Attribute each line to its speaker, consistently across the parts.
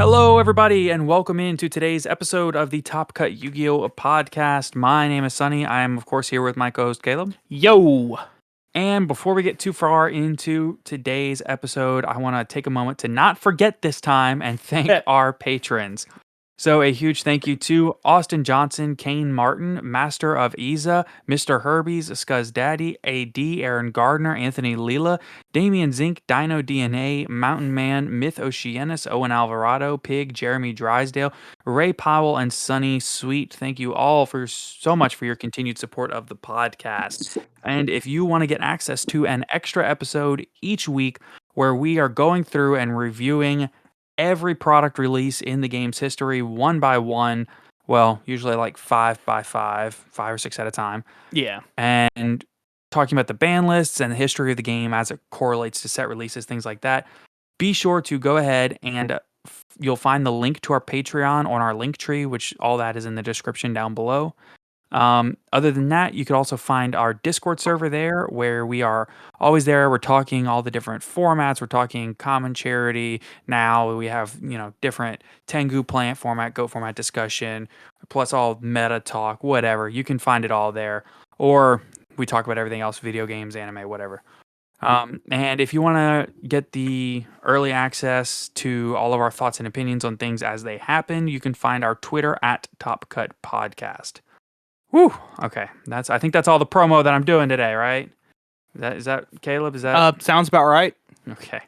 Speaker 1: Hello, everybody, and welcome into today's episode of the Top Cut Yu-Gi-Oh! Podcast. My name is Sunny. I am, of course, here with my co-host Caleb.
Speaker 2: Yo!
Speaker 1: And before we get too far into today's episode, I want to take a moment to not forget this time and thank our patrons. So a huge thank you to Austin Johnson, Kane Martin, Master of Isa, Mr. Herbies, Scuzz Daddy, AD, Aaron Gardner, Anthony Leela, Damian Zink, Dino DNA, Mountain Man, Myth Oceanus, Owen Alvarado, Pig, Jeremy Drysdale, Ray Powell, and Sunny Sweet. Thank you all for so much for your continued support of the podcast. And if you want to get access to an extra episode each week where we are going through and reviewing every product release in the game's history, one by one. Well, usually like 5 or 6 at a time.
Speaker 2: Yeah.
Speaker 1: And talking about the ban lists and the history of the game as it correlates to set releases, things like that. Be sure to go ahead and you'll find the link to our Patreon on our link tree, which all that is in the description down below. Other than that, you could also find our Discord server there where we are always there. We're talking all the different formats. We're talking common charity. Now we have, different Tengu plant format, Go format discussion, plus all meta talk, whatever. You can find it all there. Or we talk about everything else, video games, anime, whatever. And if you want to get the early access to all of our thoughts and opinions on things as they happen, you can find our Twitter at Top Cut Podcast. Whew. Okay. I think that's all the promo that I'm doing today, right? Is that Caleb? Is that
Speaker 2: Sounds about right.
Speaker 1: okay?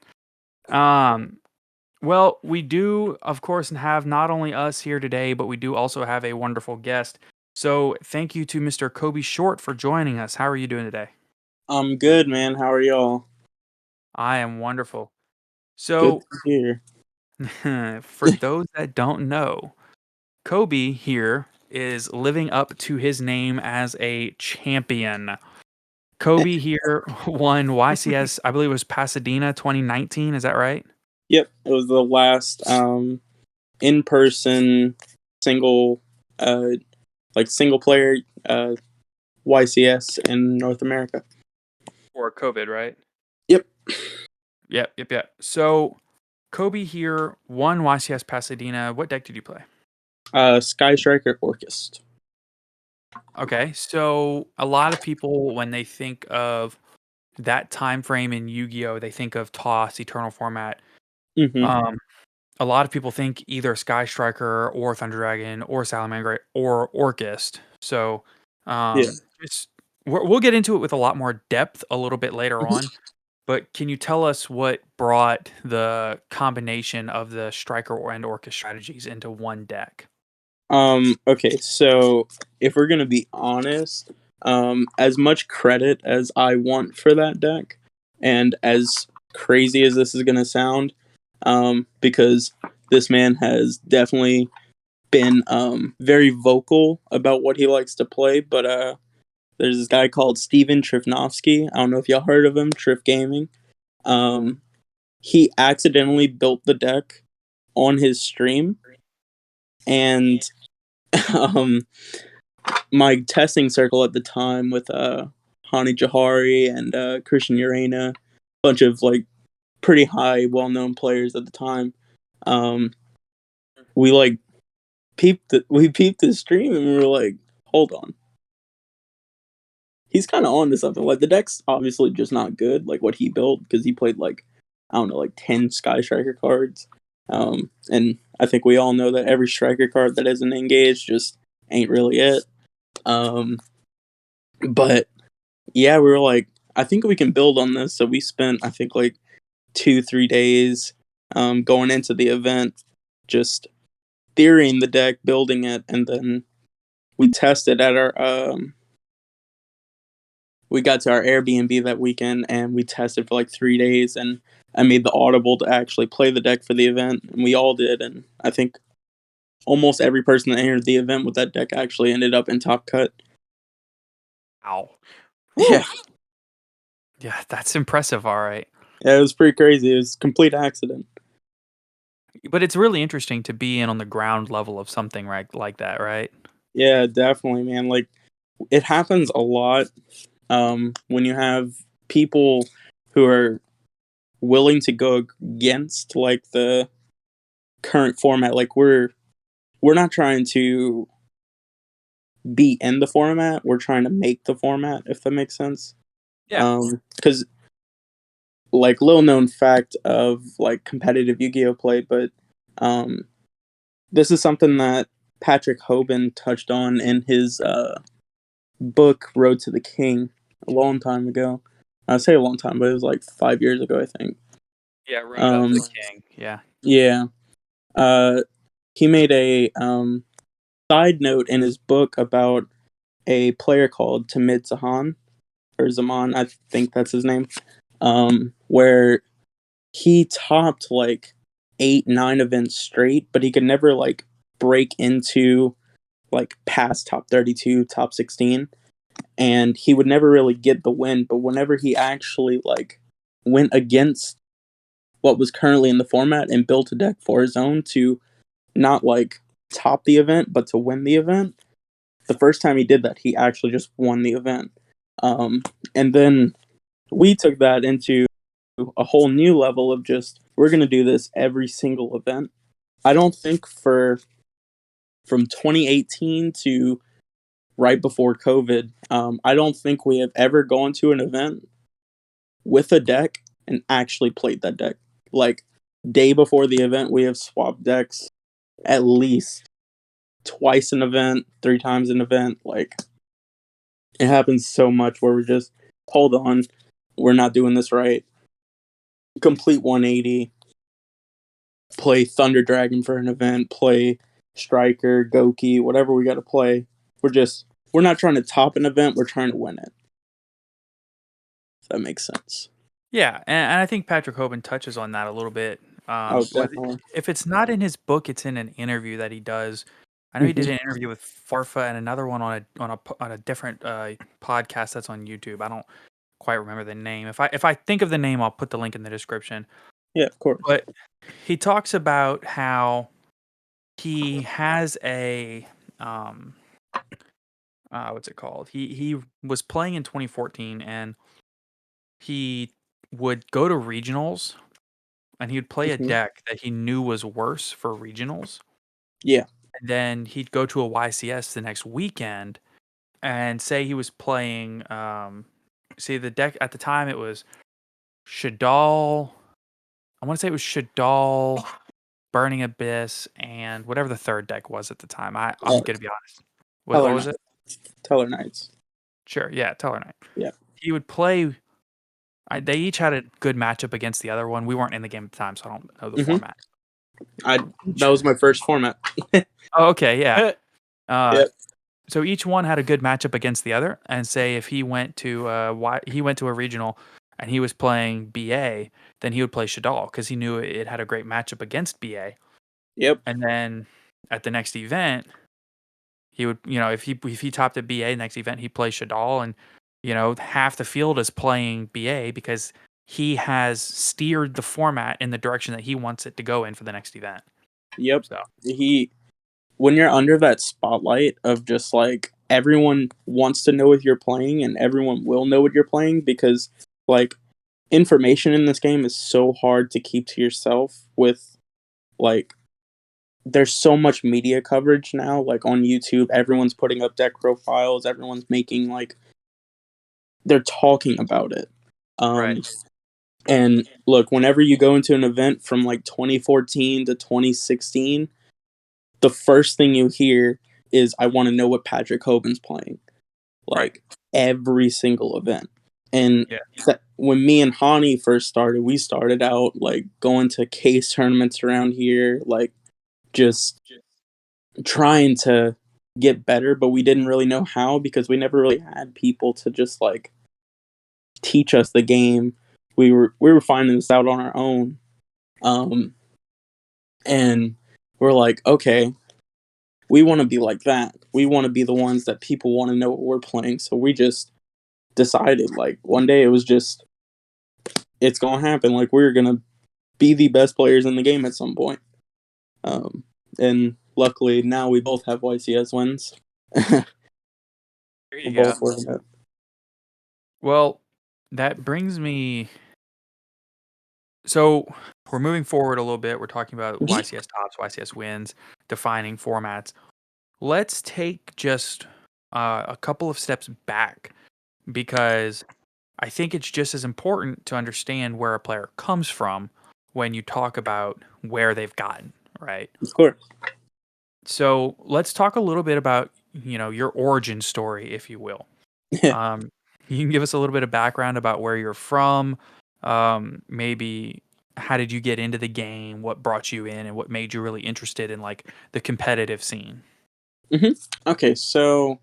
Speaker 1: Well, we do, of course, have not only us here today, but we do also have a wonderful guest. So thank you to Mr. Kobe Short for joining us. How are you doing today?
Speaker 3: I'm good, man. How are y'all?
Speaker 1: I am wonderful.
Speaker 3: Good
Speaker 1: So
Speaker 3: to hear.
Speaker 1: for those that don't know, Kobe here is living up to his name as a champion. Kobe here won YCS, I believe it was Pasadena 2019. Is that right?
Speaker 3: Yep, it was the last in-person single single player YCS in North America.
Speaker 1: Or COVID, right?
Speaker 3: Yep.
Speaker 1: Yep. So Kobe here won YCS Pasadena. What deck did you play?
Speaker 3: Sky Striker Orchest.
Speaker 1: Okay, so a lot of people, when they think of that time frame in Yu-Gi-Oh, they think of Toss, Eternal Format.
Speaker 3: Mm-hmm.
Speaker 1: A lot of people think either Sky Striker or Thunder Dragon or Salamander or Orchest. So we'll get into it with a lot more depth a little bit later on. But can you tell us what brought the combination of the Striker and Orchest strategies into one deck?
Speaker 3: Okay, so if we're gonna be honest, as much credit as I want for that deck, and as crazy as this is gonna sound, because this man has definitely been very vocal about what he likes to play, but there's this guy called Steven Trifnovsky. I don't know if y'all heard of him, Trif Gaming. He accidentally built the deck on his stream, and my testing circle at the time with Hani Jahari and Christian Urena, bunch of like pretty high, well-known players at the time. We peeped his stream and we were like, hold on, he's kind of on to something. Like the deck's obviously just not good, like what he built, because he played like I don't know, like 10 Sky Striker cards. And I think we all know that every striker card that isn't engaged just ain't really it. But yeah, we were like, I think we can build on this. So we spent, I think, like 2-3 days going into the event, just theorying the deck, building it, and then we tested at our we got to our Airbnb that weekend and we tested for like 3 days, and I made the audible to actually play the deck for the event, and we all did, and I think almost every person that entered the event with that deck actually ended up in Top Cut.
Speaker 1: Wow.
Speaker 3: Yeah.
Speaker 1: Yeah, that's impressive, all right.
Speaker 3: Yeah, it was pretty crazy. It was a complete accident.
Speaker 1: But it's really interesting to be in on the ground level of something like that, right?
Speaker 3: Yeah, definitely, man. Like, it happens a lot when you have people who are willing to go against like the current format. Like we're not trying to be in the format. We're trying to make the format, if that makes sense.
Speaker 1: Yeah.
Speaker 3: Because like little known fact of like competitive Yu-Gi-Oh play, but um, this is something that Patrick Hoban touched on in his book Road to the King a long time ago. I say a long time, but it was like 5 years ago, I think.
Speaker 1: Yeah, Road of the King. Yeah.
Speaker 3: Yeah. He made a side note in his book about a player called Tamid Zahan or Zaman, I think that's his name. Where he topped like 8, 9 events straight, but he could never like break into like past top 32, top 16, and he would never really get the win. But whenever he actually like went against what was currently in the format and built a deck for his own to not like top the event, but to win the event, the first time he did that, he actually just won the event. And then we took that into a whole new level of just we're going to do this every single event. I don't think from 2018 to right before COVID, I don't think we have ever gone to an event with a deck and actually played that deck. Like day before the event, we have swapped decks at least twice an event, 3 times an event. Like it happens so much where we're just hold on, we're not doing this right. Complete 180. Play Thunder Dragon for an event. Play Striker, Goki, whatever we got to play. We're not trying to top an event. We're trying to win it. If that makes sense.
Speaker 1: Yeah, and I think Patrick Hoban touches on that a little bit.
Speaker 3: Oh, definitely.
Speaker 1: If it's not in his book, it's in an interview that he does. I know he did
Speaker 3: Mm-hmm.
Speaker 1: an interview with Farfa and another one on a different podcast that's on YouTube. I don't quite remember the name. If I think of the name, I'll put the link in the description.
Speaker 3: Yeah, of course.
Speaker 1: But he talks about how he has a um what's it called? He was playing in 2014 and he would go to regionals and he would play a
Speaker 3: Mm-hmm.
Speaker 1: deck that he knew was worse for regionals.
Speaker 3: Yeah.
Speaker 1: And then he'd go to a YCS the next weekend and say he was playing see the deck at the time it was Shadal. I want to say it was Shadal, Burning Abyss, and whatever the third deck was at the time. I'm
Speaker 3: Uh,
Speaker 1: gonna be honest. What
Speaker 3: Teller
Speaker 1: was it?
Speaker 3: Knights. Teller Knights.
Speaker 1: Sure, yeah, Teller Knight.
Speaker 3: Yeah.
Speaker 1: He would play. They each had a good matchup against the other one. We weren't in the game at the time, so I don't know the
Speaker 3: Mm-hmm.
Speaker 1: format.
Speaker 3: That was my first format.
Speaker 1: Oh, okay, yeah. Uh,
Speaker 3: Yep.
Speaker 1: so each one had a good matchup against the other, and say if he went to he went to a regional and he was playing BA, then he would play Shadal because he knew it had a great matchup against BA.
Speaker 3: Yep.
Speaker 1: And then at the next event, he would if he topped at BA next event, he'd play Shadal, and half the field is playing BA because he has steered the format in the direction that he wants it to go in for the next event.
Speaker 3: Yep.
Speaker 1: So
Speaker 3: When you're under that spotlight of just like everyone wants to know what you're playing and everyone will know what you're playing because like information in this game is so hard to keep to yourself with like there's so much media coverage now like on YouTube everyone's putting up deck profiles everyone's making like they're talking about it
Speaker 1: right,
Speaker 3: and look whenever you go into an event from like 2014 to 2016 the first thing you hear is I want to know what Patrick Hoban's playing
Speaker 1: right,
Speaker 3: like every single event. And
Speaker 1: yeah,
Speaker 3: when me and Hani first started, we started out like going to case tournaments around here, like just trying to get better, but we didn't really know how because we never really had people to just like teach us the game. We were finding this out on our own. Um and we're like, okay, we want to be like that. We want to be the ones that people want to know what we're playing. So we just decided like one day it was just it's gonna happen. Like we're gonna be the best players in the game at some point. Um, and luckily now we both have YCS wins.
Speaker 1: there
Speaker 3: We're
Speaker 1: you go.
Speaker 3: both working it.
Speaker 1: Well, that brings me. So we're moving forward a little bit. We're talking about YCS tops, YCS wins, defining formats. Let's take just a couple of steps back because I think it's just as important to understand where a player comes from when you talk about where they've gotten, right?
Speaker 3: Of course.
Speaker 1: So let's talk a little bit about, your origin story, if you will. Um, you can give us a little bit of background about where you're from, maybe how did you get into the game, what brought you in, and what made you really interested in like the competitive scene.
Speaker 3: Okay, so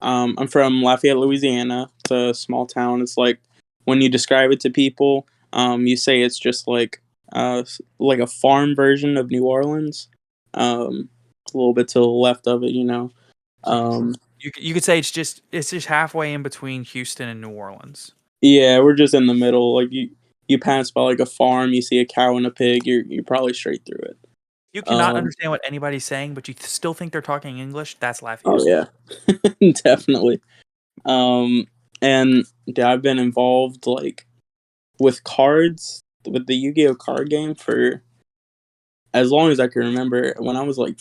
Speaker 3: I'm from Lafayette, Louisiana. It's a small town. It's like when you describe it to people, you say it's just like a farm version of New Orleans. It's a little bit to the left of it, you know. Um,
Speaker 1: You could say it's just halfway in between Houston and New Orleans.
Speaker 3: yeah, we're just in the middle. Like you pass by like a farm, you see a cow and a pig, you're probably straight through it.
Speaker 1: You cannot
Speaker 3: Um,
Speaker 1: understand what anybody's saying, but you still think they're talking English. That's
Speaker 3: oh
Speaker 1: Lafayette.
Speaker 3: yeah, definitely. Um, and yeah, I've been involved like with cards with the Yu-Gi-Oh card game for as long as I can remember. When I was like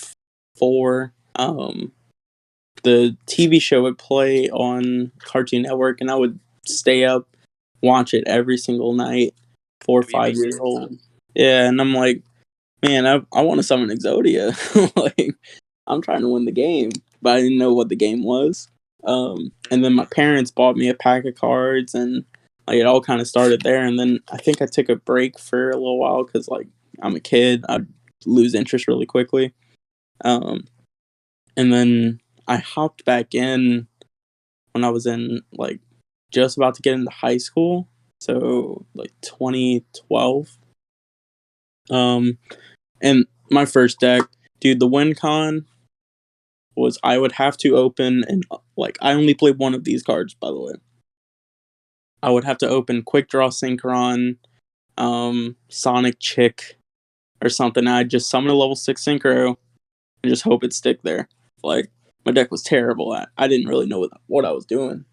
Speaker 3: 4, the TV show would play on Cartoon Network, and I would stay up, watch it every single night. 4 or 5 years
Speaker 1: WB6.
Speaker 3: old. Yeah, and I'm like, man, I want to summon Exodia. Like, I'm trying to win the game, but I didn't know what the game was. And then my parents bought me a pack of cards, and like it all kind of started there. And then I think I took a break for a little while because like I'm a kid, I'd lose interest really quickly. Um, and then I hopped back in when I was in like just about to get into high school, so like 2012. Um, and my first deck, dude, the win con was I would have to open and like I only played one of these cards, by the way. I would have to open Quick Draw Synchron, Sonic Chick, or something. I'd just summon a level 6 Synchro and just hope it stick there. Like my deck was terrible. I didn't really know what I was doing.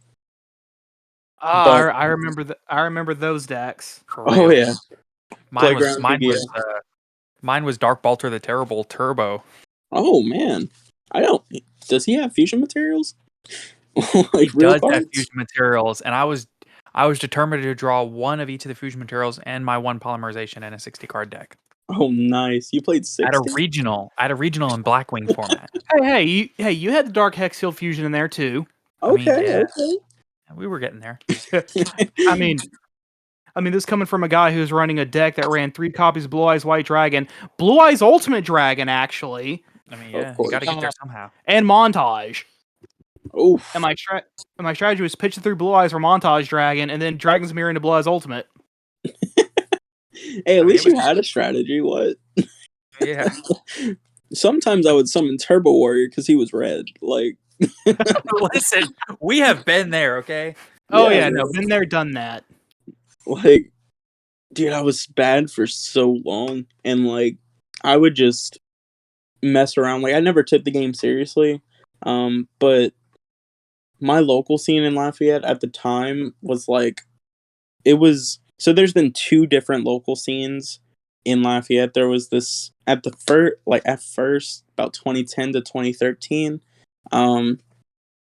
Speaker 2: Ah,
Speaker 3: But
Speaker 2: I remember I remember those decks.
Speaker 1: For
Speaker 3: oh
Speaker 1: real.
Speaker 3: yeah,
Speaker 1: Mine was
Speaker 3: Playground
Speaker 1: mine was
Speaker 3: Yu-Gi-Oh.
Speaker 1: mine was Dark Balter the Terrible Turbo.
Speaker 3: Oh man, I don't. Does he have fusion materials?
Speaker 1: He
Speaker 3: Like real
Speaker 1: does have
Speaker 3: cards?
Speaker 1: fusion materials, and I was determined to draw one of each of the fusion materials and my one polymerization in a 60 card deck.
Speaker 3: Oh nice. You played
Speaker 1: At a
Speaker 3: 60?
Speaker 1: regional in Blackwing format.
Speaker 2: You had the Dark Hexfield fusion in there too.
Speaker 1: I mean,
Speaker 3: Okay,
Speaker 1: yeah,
Speaker 3: okay.
Speaker 1: we were getting there.
Speaker 2: I mean, this coming from a guy who's running a deck that ran 3 copies of Blue Eyes White Dragon, Blue Eyes Ultimate Dragon actually,
Speaker 1: I mean,
Speaker 3: Of
Speaker 1: yeah, you got to
Speaker 3: course.
Speaker 1: get there somehow.
Speaker 2: and Montage. And
Speaker 3: Oof.
Speaker 2: my strategy was pitch it through Blue Eyes for Montage Dragon, and then Dragon's Mirror into Blue Eyes Ultimate.
Speaker 3: Hey,
Speaker 1: I
Speaker 3: at
Speaker 1: mean, it
Speaker 3: least
Speaker 1: was
Speaker 3: you had a strategy. What?
Speaker 1: yeah.
Speaker 3: Sometimes I would summon Turbo Warrior because he was red. Like,
Speaker 1: Listen, we have been there, okay?
Speaker 2: Oh
Speaker 3: yeah,
Speaker 2: yeah,
Speaker 3: man.
Speaker 2: no, been there, done that.
Speaker 3: Like, dude, I was bad for so long, and like, I would just mess around. Like, I never took the game seriously. But my local scene in Lafayette at the time was like, it was. So there's been 2 different local scenes in Lafayette. There was this at the first about 2010 to 2013. Um,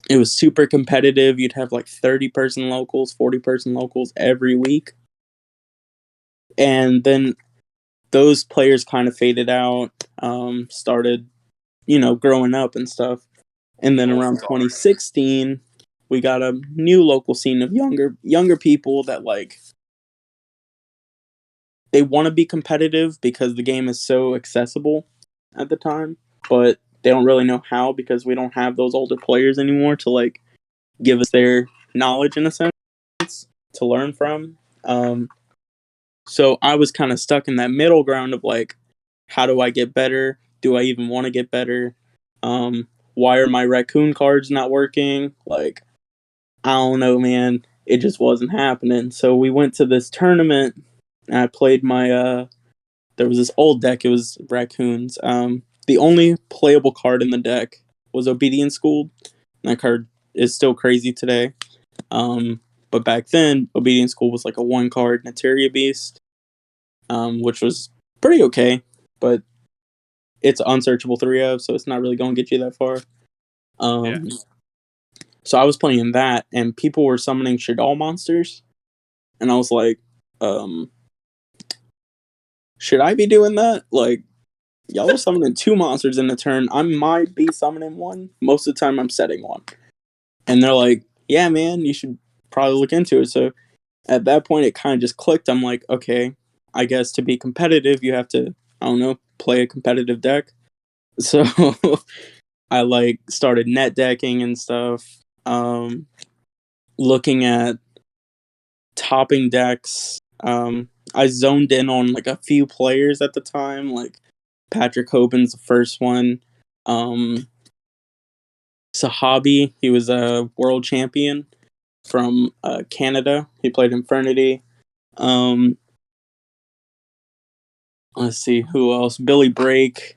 Speaker 3: it was super competitive. You'd have like 30-person locals, 40-person locals every week. And then those players kind of faded out, started, growing up and stuff. And then around 2016, we got a new local scene of younger people that like they want to be competitive because the game is so accessible at the time, but they don't really know how because we don't have those older players anymore to like give us their knowledge in a sense to learn from. So I was kind of stuck in that middle ground of like, how do I get better? Do I even want to get better? Why are my raccoon cards not working? Like, I don't know, man. It just wasn't happening. So we went to this tournament, and I played my. There was this old deck. It was raccoons. The only playable card in the deck was Obedience School. That card is still crazy today. But back then, Obedience School was like a 1 card Materia Beast, which was pretty okay, but it's unsearchable 3 of, so it's not really going to get you that far.
Speaker 1: Yeah.
Speaker 3: So I was playing that, and people were summoning Shaddoll monsters, and I was like, should I be doing that? Like, y'all are summoning 2 monsters in a turn. I might be summoning one. Most of the time, I'm setting one. And they're like, yeah, man, you should probably look into it. So at that point, it kind of just clicked. I'm like, okay, I guess to be competitive, you have to, I don't know, play a competitive deck. So I like started net decking and stuff. Looking at topping decks. I zoned in on like a few players at the time, like Patrick Hoban's the first one. Sahabi, he was a world champion from Canada. He played Infernity. Um, let's see who else. Billy Brake.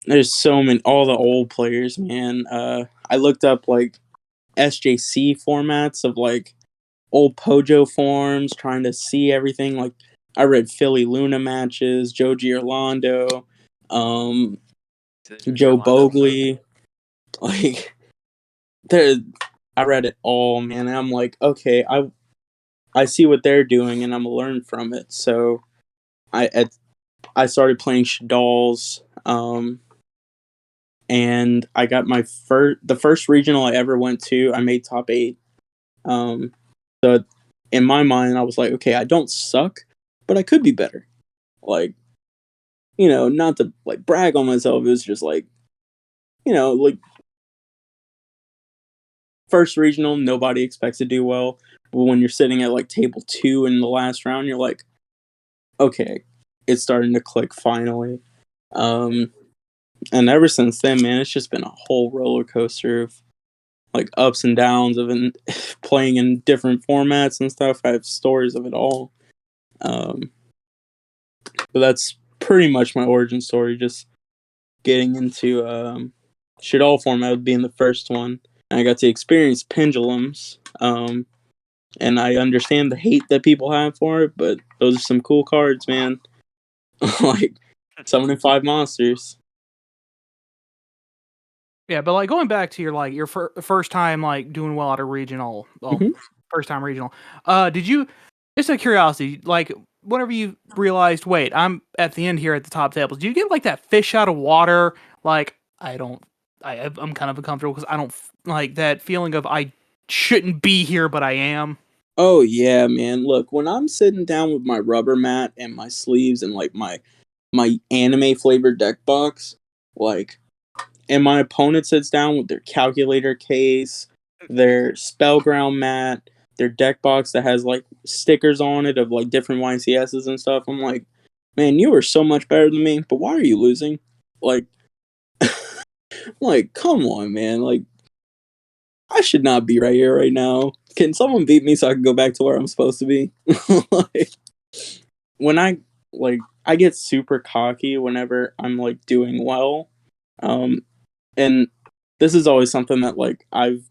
Speaker 3: There's so many, all the old players, man. I looked up like SJC formats of like old Pojo forms, trying to see everything. Like I read Philly Luna matches, Joe Orlando, Joe Bogley. Like there, I read it all, man. And I'm like, okay, I see what they're doing, and I'm gonna learn from it. So I started playing Shaddolls, and I got the first regional I ever went to. I made top 8. So in my mind, I was like, okay, I don't suck, but I could be better. Like, not to like brag on myself. It was just like, like first regional, nobody expects to do well. But when you're sitting at like table 2 in the last round, you're like, okay, it's starting to click finally. And ever since then, man, it's just been a whole roller coaster of like ups and downs of playing in different formats and stuff. I have stories of it all. But that's pretty much my origin story. Just getting into Shaddoll format being the first one. And I got to experience pendulums. And I understand the hate that people have for it, but those are some cool cards, man. Like summoning 5 monsters.
Speaker 2: Yeah, but like going back to your first time like doing well at a regional,
Speaker 3: Mhm.
Speaker 2: first time regional. Did you, just out of curiosity, like whenever you realized, wait, I'm at the end here at the top tables, do you get like that fish out of water? Like I'm kind of uncomfortable because I don't like that feeling of I shouldn't be here, but I am.
Speaker 3: Oh yeah, man. Look, when I'm sitting down with my rubber mat and my sleeves and like my anime flavored deck box, like, and my opponent sits down with their calculator case, their spellground mat, their deck box that has like stickers on it of like different YCSs and stuff. I'm like, man, you are so much better than me, but why are you losing? Like, like, come on, man. Like, I should not be right here right now. Can someone beat me so I can go back to where I'm supposed to be? Like, when I get super cocky whenever I'm like doing well. And this is always something that like I've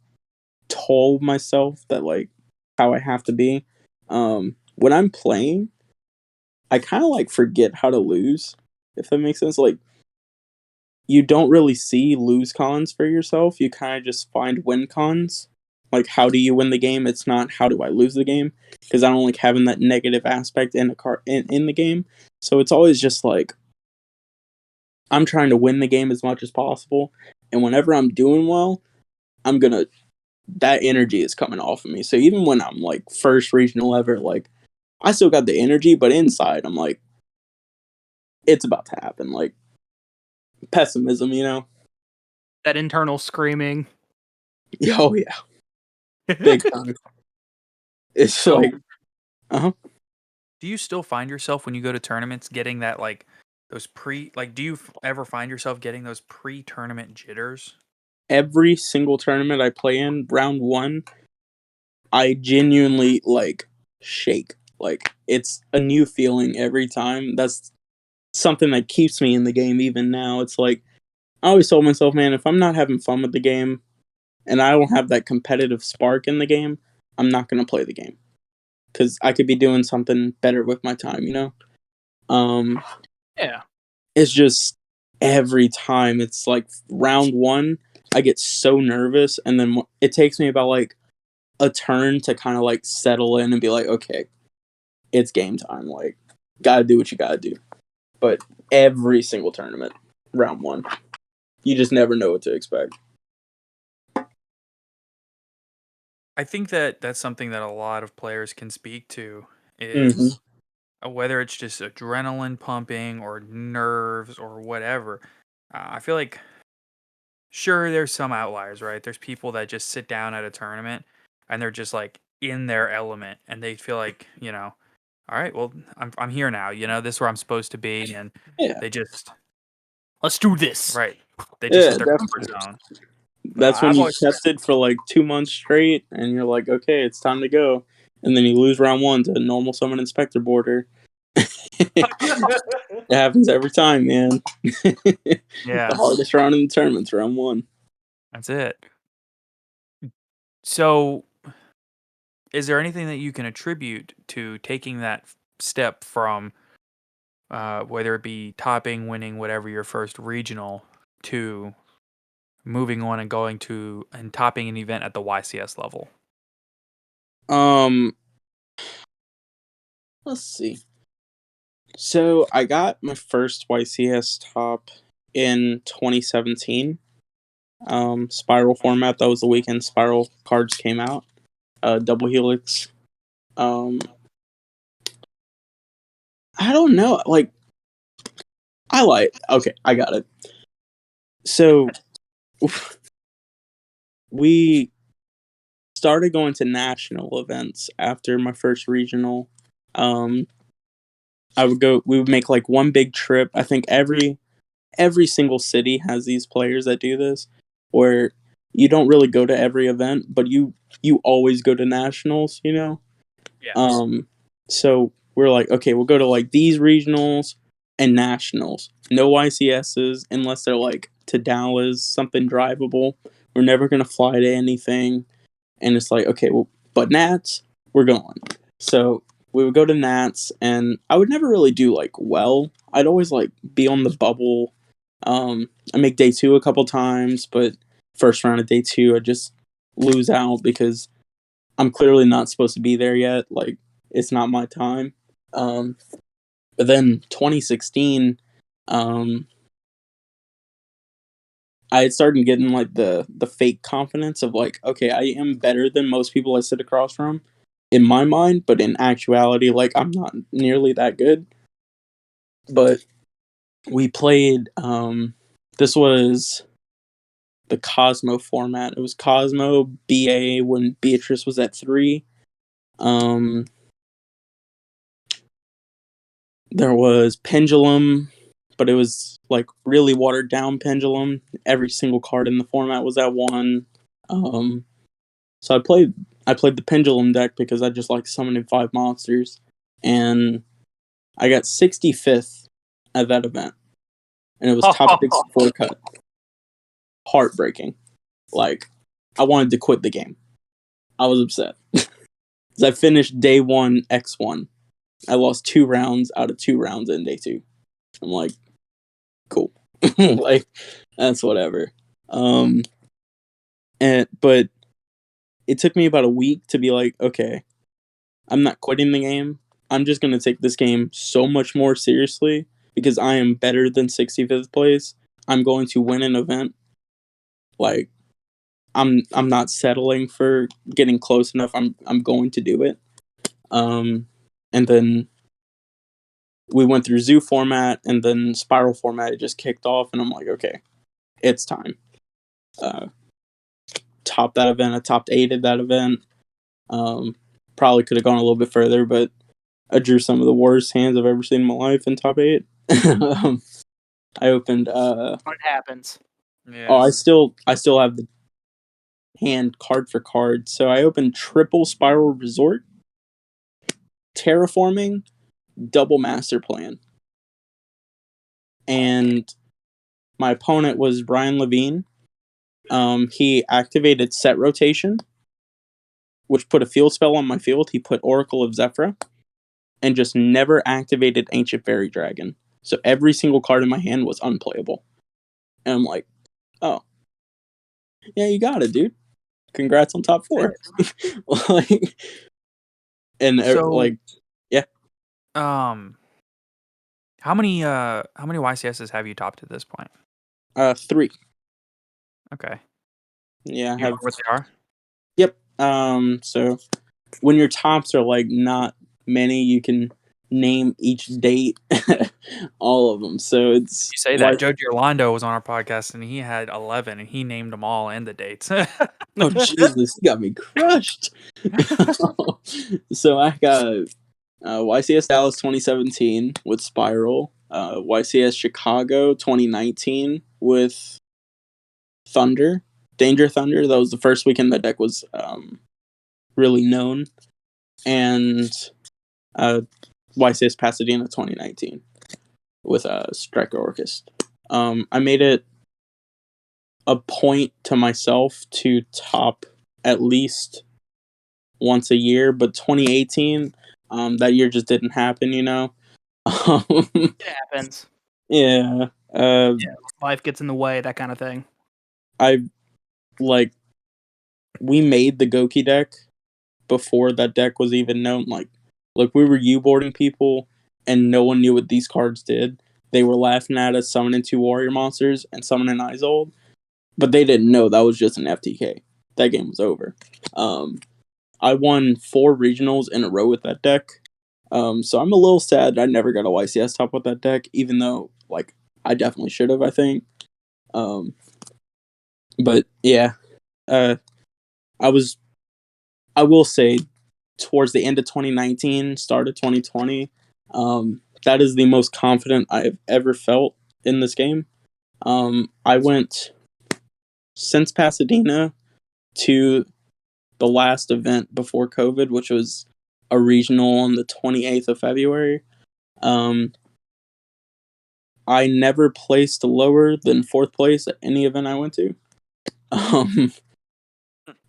Speaker 3: told myself that like how I have to be. When I'm playing, I kind of like forget how to lose, if that makes sense. Like you don't really see lose cons for yourself. You kind of just find win cons. Like how do you win the game? It's not how do I lose the game, because I don't like having that negative aspect in in the game. So it's always just like I'm trying to win the game as much as possible. And whenever I'm doing well, I'm gonna that energy is coming off of me. So even when I'm like first regional ever, like I still got the energy, but inside I'm like, it's about to happen. Like pessimism,
Speaker 2: That internal screaming.
Speaker 3: Oh yeah, big time. It's
Speaker 1: So,
Speaker 3: like, uh-huh.
Speaker 1: do you still find yourself when you go to tournaments getting that like do you ever find yourself getting those pre-tournament jitters?
Speaker 3: Every single tournament I play in, round 1, I genuinely like shake. Like it's a new feeling every time. That's something that keeps me in the game even now. It's like I always told myself, man, if I'm not having fun with the game and I don't have that competitive spark in the game, I'm not going to play the game, because I could be doing something better with my time, Um,
Speaker 2: Yeah.
Speaker 3: it's just every time it's like round one, I get so nervous, and then it takes me about like a turn to kind of like settle in and be like, okay, it's game time. Like, gotta do what you gotta do. But every single tournament, round one, you just never know what to expect.
Speaker 1: I think that that's something that a lot of players can speak to
Speaker 3: Mm-hmm.
Speaker 1: is whether it's just adrenaline pumping or nerves or whatever. I feel like sure there's some outliers, right? There's people that just sit down at a tournament and they're just like in their element and they feel like, all right, well, I'm here now, this is where I'm supposed to be and
Speaker 3: Yeah,
Speaker 1: they just
Speaker 2: Let's do this.
Speaker 1: right. They just
Speaker 3: yeah,
Speaker 1: hit their comfort
Speaker 3: definitely.
Speaker 1: zone. But
Speaker 3: That's when
Speaker 1: I've
Speaker 3: you
Speaker 1: always
Speaker 3: tested for like 2 months straight, and you're like, okay, it's time to go, and then you lose round one to normal summon inspector border. It happens every time, man. The
Speaker 1: yeah,
Speaker 3: hardest round in the tournament's round one.
Speaker 1: that's it. So is there anything that you can attribute to taking that step from whether it be topping, winning, whatever your first regional, to moving on and going to and topping an event at the YCS level?
Speaker 3: Um, let's see. So I got my first YCS top in 2017. Spiral format. That was the weekend Spiral cards came out. Double Helix. Um, I don't know. Like, I like. Okay, I got it. So we started going to national events after my first regional. Um, we would make like one big trip. I think every single city has these players that do this, where you don't really go to every event, but you always go to nationals.
Speaker 1: Yeah.
Speaker 3: So we're like, okay, we'll go to like these regionals and nationals. No YCSs unless they're like to Dallas, something drivable. We're never gonna fly to anything. And it's like, okay, well, but Nats, we're going. So we would go to Nats, and I would never really do like well. I'd always like be on the bubble. I make day two a couple times, but first round of day two, I just lose out because I'm clearly not supposed to be there yet. Like, it's not my time. Um, but then 2016, um, I had started getting like the fake confidence of like, okay, I am better than most people I sit across from in my mind, but in actuality, like I'm not nearly that good. But we played this was the Cosmo format. It was Cosmo BA when Beatrice was at 3. Um there was Pendulum, but it was like really watered down Pendulum. Every single card in the format was at 1. Um So I played the Pendulum deck because I just like summoning 5 monsters, and I got 65th at that event, and it was top 64 cut. Heartbreaking. Like, I wanted to quit the game. I was upset. 'Cause I finished day 1 X1. I lost 2 rounds out of 2 rounds in day 2. I'm like, cool. Like, that's whatever. Um but it took me about a week to be like, okay, I'm not quitting the game. I'm just going to take this game so much more seriously because I am better than 65th place. I'm going to win an event. Like, I'm not settling for getting close enough. I'm going to do it. And then we went through zoo format, and then spiral format. It just kicked off, and I'm like, okay, it's time. Uh, top that event. I topped 8 at that event. Probably could have gone a little bit further, but I drew some of the worst hands I've ever seen in my life in top 8. I opened
Speaker 2: What happens?
Speaker 1: Yeah.
Speaker 3: I still have the hand card for card. So I opened triple spiral resort, terraforming, double master plan. And my opponent was Brian Levine. He activated set rotation, which put a field spell on my field. He put Oracle of Zephyra, and just never activated Ancient Fairy Dragon. So every single card in my hand was unplayable. And I'm like, oh, yeah, you got it, dude. Congrats on top 4. Like, and
Speaker 1: So,
Speaker 3: yeah,
Speaker 1: how many YCSs have you topped at this point?
Speaker 3: 3.
Speaker 1: Okay.
Speaker 3: Yeah, I
Speaker 1: You
Speaker 3: have.
Speaker 1: remember what they are?
Speaker 3: Yep. So when your tops are like not many, you can name each date, all of them. So it's
Speaker 1: You say that.
Speaker 3: like,
Speaker 1: Joe Giorlando was on our podcast and he had 11 and he named them all and the dates.
Speaker 3: oh Jesus, you got me crushed. So I got YCS Dallas 2017 with Spiral, YCS Chicago 2019 with Thunder, Danger Thunder. That was the first weekend the deck was really known, and YCS Pasadena 2019 with Striker Orchis. I made it a point to myself to top at least once a year, but 2018, that year just didn't happen, you know.
Speaker 2: It happens.
Speaker 3: Yeah.
Speaker 2: Life gets in the way, that kind of thing.
Speaker 3: I like we made the Goki deck before that deck was even known. Like we were U-boarding people and no one knew what these cards did. They were laughing at us summoning 2 warrior monsters and summoning Isold, but they didn't know that was just an FTK. That game was over. I won 4 regionals in a row with that deck. So I'm a little sad I never got a YCS top with that deck, even though like I definitely should have, I think. But yeah, I will say towards the end of 2019, start of 2020, that is the most confident I've ever felt in this game. I went since Pasadena to the last event before COVID, which was a regional on the 28th of February. I never placed lower than 4th place at any event I went to.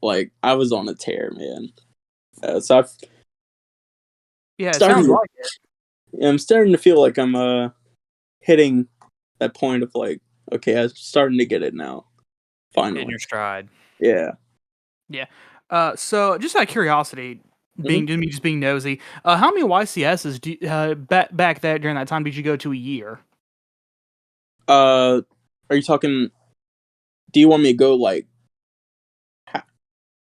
Speaker 3: Like I was on a tear, man. So I've
Speaker 2: Yeah, it
Speaker 3: starting
Speaker 2: sounds
Speaker 3: to,
Speaker 2: like it.
Speaker 3: I'm starting to feel like I'm hitting that point of like, okay, I'm starting to get it now.
Speaker 1: Hitting
Speaker 3: Finally,
Speaker 1: your stride.
Speaker 3: yeah.
Speaker 2: Yeah. So just out of curiosity,
Speaker 3: Mhm.
Speaker 2: just being nosy, how many YCSs back that during that time did you go to a year?
Speaker 3: Are you talking? Do you want me to go like?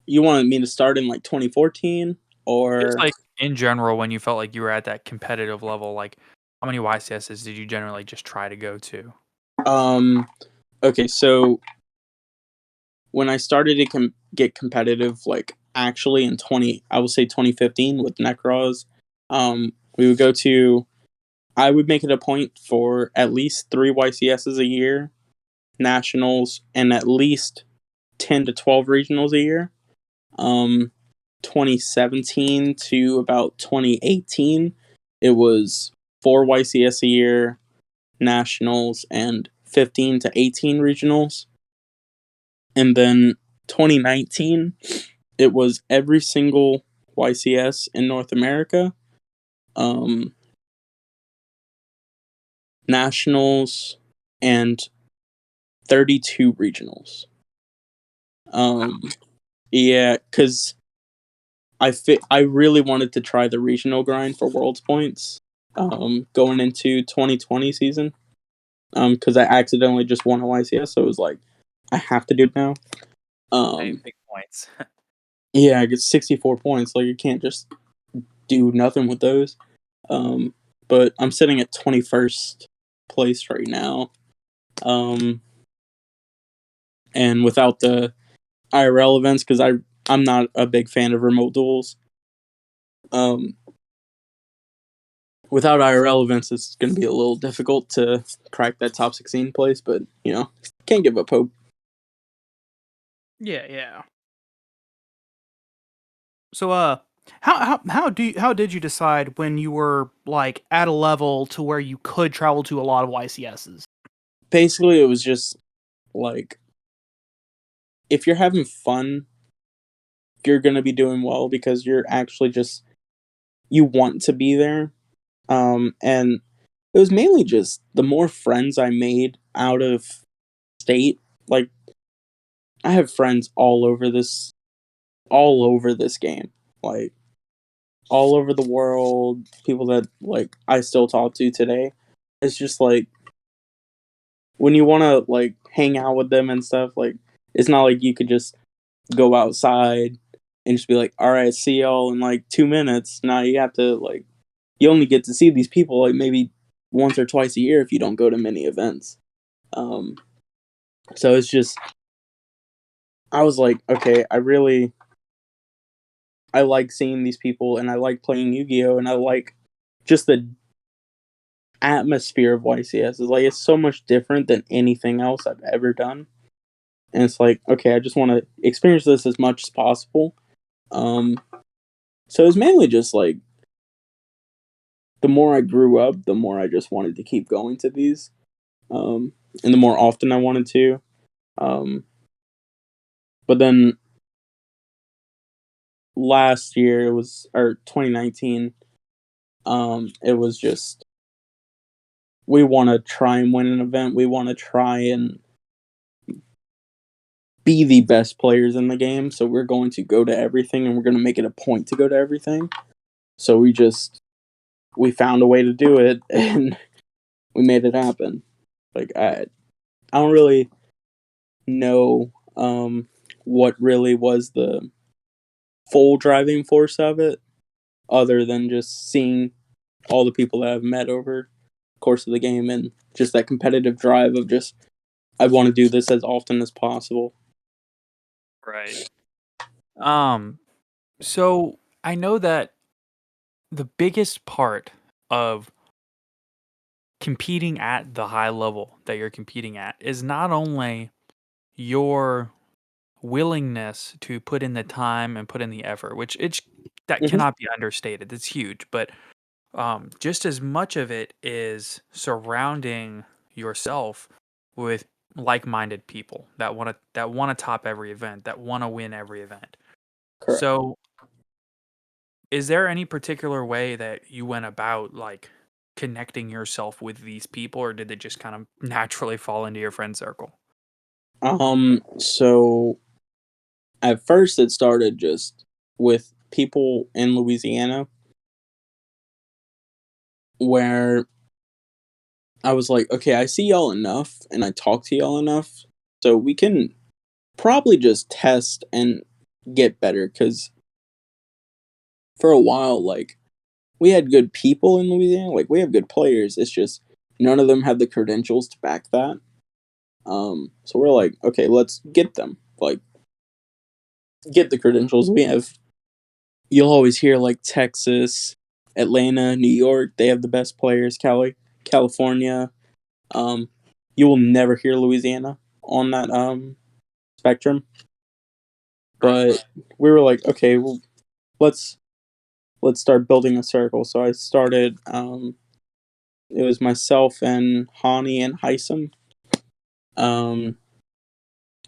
Speaker 3: You want me to start in like 2014
Speaker 1: Just
Speaker 3: or?
Speaker 1: like in general, when you felt like you were at that competitive level, like how many YCSs did you generally just try to go to?
Speaker 3: Okay, so when I started to get competitive, like actually in 20, I will say 2015 with Necros, we would go to. I would make it a point for at least 3 YCSs a year, nationals, and at least 10 to 12 regionals a year. 2017 to about 2018, it was 4 YCS a year, nationals, and 15 to 18 regionals. And then 2019, it was every single YCS in North America, um, nationals, and 32 regionals. Yeah, because I really wanted to try the regional grind for Worlds points, going into 2020 season, because I accidentally just won a YCS, so it was like I have to do it now.
Speaker 1: Hey, big points.
Speaker 3: Yeah, I get 64 points. Like you can't just do nothing with those. But I'm sitting at 21st place right now. And without the IRL events, because I'm not a big fan of remote duels. Without IRL events, it's going to be a little difficult to crack that top 16 place, but can't give up hope.
Speaker 2: Yeah. So how did you decide when you were like at a level to where you could travel to a lot of YCSs?
Speaker 3: Basically, it was just like if you're having fun, you're going to be doing well because you're actually just you want to be there. And it was mainly just the more friends I made out of state. Like, I have friends all over this game. Like, all over the world, people that like I still talk to today. It's just like when you want to like hang out with them and stuff, like it's not like you could just go outside and just be like, "All right, see y'all in like 2 minutes." Now you have to like you only get to see these people like maybe once or twice a year if you don't go to many events. Um so it's just I was like, okay, I like seeing these people and I like playing Yu-Gi-Oh and I like just the atmosphere of YCS is like it's so much different than anything else I've ever done. And it's like, okay, I just want to experience this as much as possible. Um, so it was mainly just like the more I grew up, the more I just wanted to keep going to these, and the more often I wanted to. Um, but then last year it was or 2019. It was just we want to try and win an event. We want to try and be the best players in the game. So we're going to go to everything and we're going to make it a point to go to everything. So we found a way to do it and we made it happen. Like I don't really know what really was the full driving force of it other than just seeing all the people that I've met over the course of the game and just that competitive drive of just I want to do this as often as possible.
Speaker 1: Right. Um, so I know that the biggest part of competing at the high level that you're competing at is not only your willingness to put in the time and put in the effort, which that
Speaker 3: Hmm.
Speaker 1: cannot be understated. It's huge, but just as much of it is surrounding yourself with like-minded people that want to top every event, that want to win every event.
Speaker 3: Correct.
Speaker 1: So, is there any particular way that you went about like connecting yourself with these people, or did they just kind of naturally fall into your friend circle?
Speaker 3: So at first it started just with people in Louisiana where I was like, okay, I see y'all enough and I talk to y'all enough, so we can probably just test and get better. Because for a while, like, we had good people in Louisiana, like, we have good players, it's just none of them had the credentials to back that. So we're like, okay, let's get them. Like, get the credentials. You'll always hear, like, Texas, Atlanta, New York, they have the best players, California. Um, you will never hear Louisiana on that, spectrum.
Speaker 1: Right.
Speaker 3: But we were like, okay, well, let's let's start building a circle. So I started. It was myself and Hani and Heisem. Um,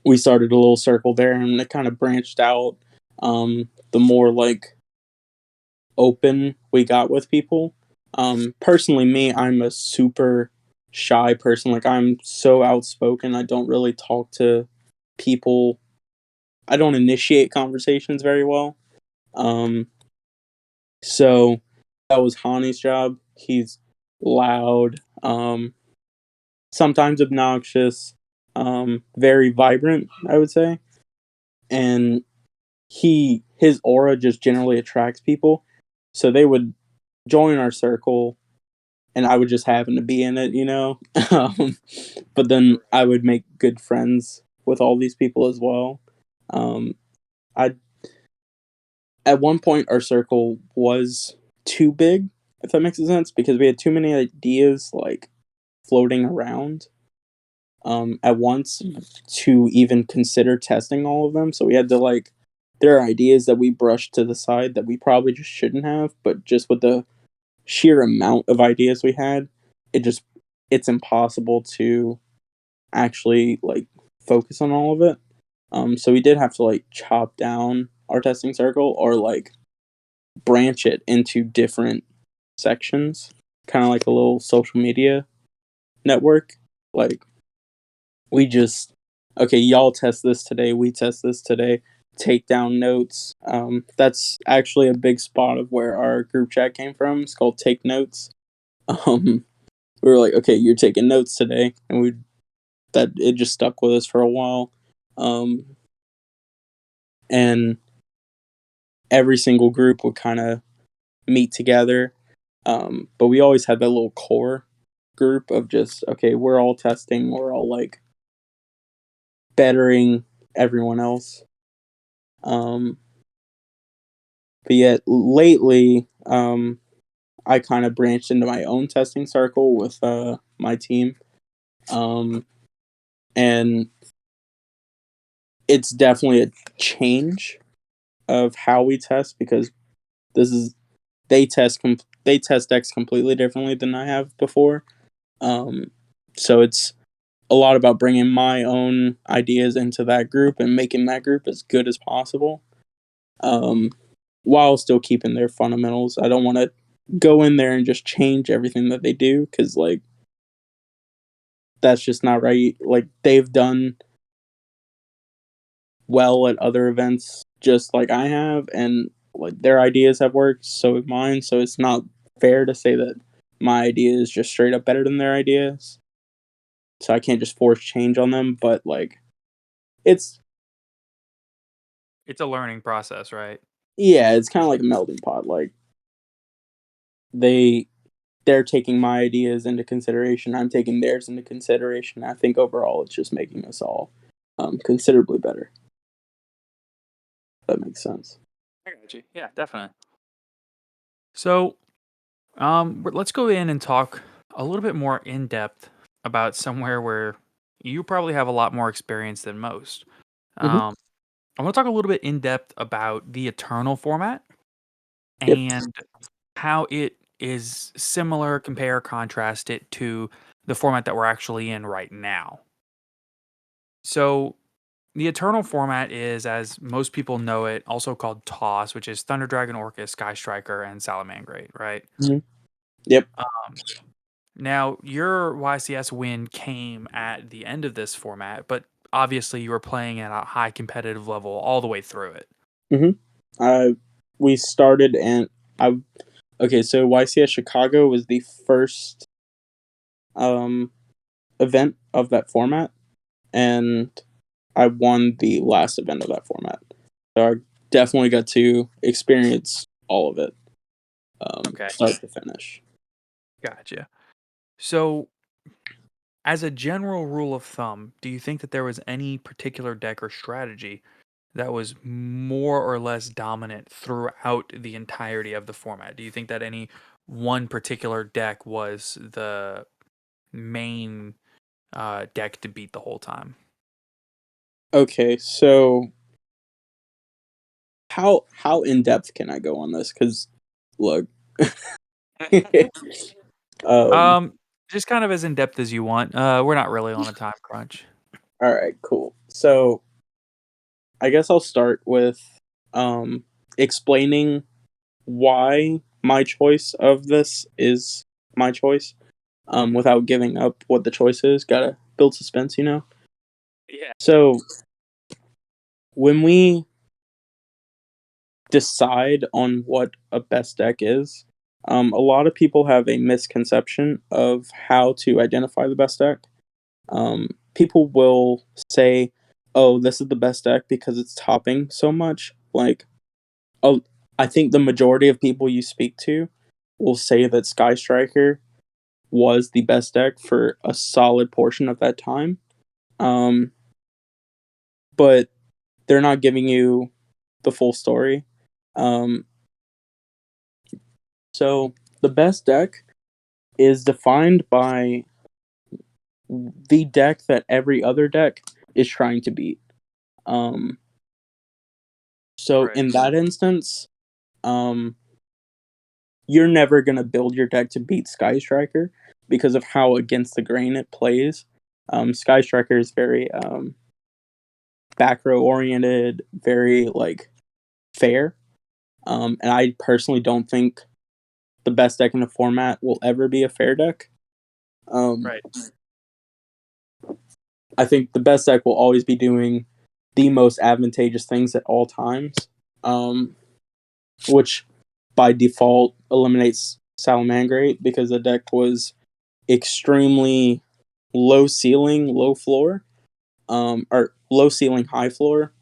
Speaker 3: we started a little circle there, and it kind of branched out. The more like open we got with people. Personally, me, I'm a super shy person. Like I'm so outspoken. I don't really talk to people. I don't initiate conversations very well. Um, So that was Hani's job. He's loud, sometimes obnoxious, very vibrant, I would say. And his aura just generally attracts people. So they would join our circle and I would just happen to be in it. But then I would make good friends with all these people as well. Um, I At one point our circle was too big, if that makes sense, because we had too many ideas like floating around at once to even consider testing all of them. So we had to like there are ideas that we brushed to the side that we probably just shouldn't have, but just with the sheer amount of ideas we had, it just it's impossible to actually like focus on all of it. So we did have to like chop down our testing circle or like branch it into different sections. kind of like a little social media network. Like, we just, okay, y'all test this today, we test this today, take down notes. That's actually a big spot of where our group chat came from. It's called Take Notes. We were like, okay, you're taking notes today, and it just stuck with us for a while. And every single group would kind of meet together. But we always had that little core group of just, okay, we're all testing, we're all like bettering everyone else. But yet lately, I kind of branched into my own testing circle with my team. And it's definitely a change of how we test, because this is they test decks completely differently than I have before. So it's a lot about bringing my own ideas into that group and making that group as good as possible, while still keeping their fundamentals. I don't want to go in there and just change everything that they do, because like that's just not right. Like, they've done well at other events just like I have, and like their ideas have worked, so have mine. So it's not fair to say that my idea is just straight up better than their ideas. So I can't just force change on them, but like it's
Speaker 1: It's a learning process, right?
Speaker 3: yeah, it's kind of like a melting pot. Like, they're taking my ideas into consideration, I'm taking theirs into consideration. I think overall it's just making us all considerably better. If that makes sense.
Speaker 1: I got you. Yeah, definitely. So, let's go in and talk a little bit more in depth about somewhere where you probably have a lot more experience than most.
Speaker 3: Hmm.
Speaker 1: Um, I want to talk a little bit in depth about the Eternal format
Speaker 3: Yep.
Speaker 1: and how it is similar, compare, contrast it to the format that we're actually in right now. So, the Eternal format is, as most people know it, also called Toss, which is Thunder Dragon, Orcus, Sky Striker, and Salamangreat, right?
Speaker 3: Hmm. Yep.
Speaker 1: Um, Now, your YCS win came at the end of this format, but obviously you were playing at a high competitive level all the way through it.
Speaker 3: Hmm. We started and I okay. So YCS Chicago was the first um event of that format, and I won the last event of that format. So I definitely got to experience all of it,
Speaker 1: Okay,
Speaker 3: start to finish.
Speaker 1: gotcha. So, as a general rule of thumb, do you think that there was any particular deck or strategy that was more or less dominant throughout the entirety of the format? Do you think that any one particular deck was the main deck to beat the whole time?
Speaker 3: Okay, so how in depth can I go on this? Because look, um,
Speaker 1: Um, just kind of as in depth as you want. We're not really on a time crunch.
Speaker 3: all right, cool. So I guess I'll start with explaining why my choice of this is my choice, without giving up what the choice is. Gotta build suspense, you know?
Speaker 1: Yeah.
Speaker 3: So, when we decide on what a best deck is, a lot of people have a misconception of how to identify the best deck. People will say, oh, this is the best deck because it's topping so much. Like, oh, I think the majority of people you speak to will say that Sky Striker was the best deck for a solid portion of that time. Um, but they're not giving you the full story. Um, so the best deck is defined by the deck that every other deck is trying to beat. Um, so
Speaker 1: Right.
Speaker 3: in that instance, um, you're never gonna build your deck to beat Sky Striker because of how against the grain it plays. Sky Striker is very back row oriented, very like fair. And I personally don't think the best deck in the format will ever be a fair deck.
Speaker 1: Right.
Speaker 3: I think the best deck will always be doing the most advantageous things at all times, which by default eliminates Salamangreat because the deck was extremely low ceiling, low floor, or low ceiling, high floor.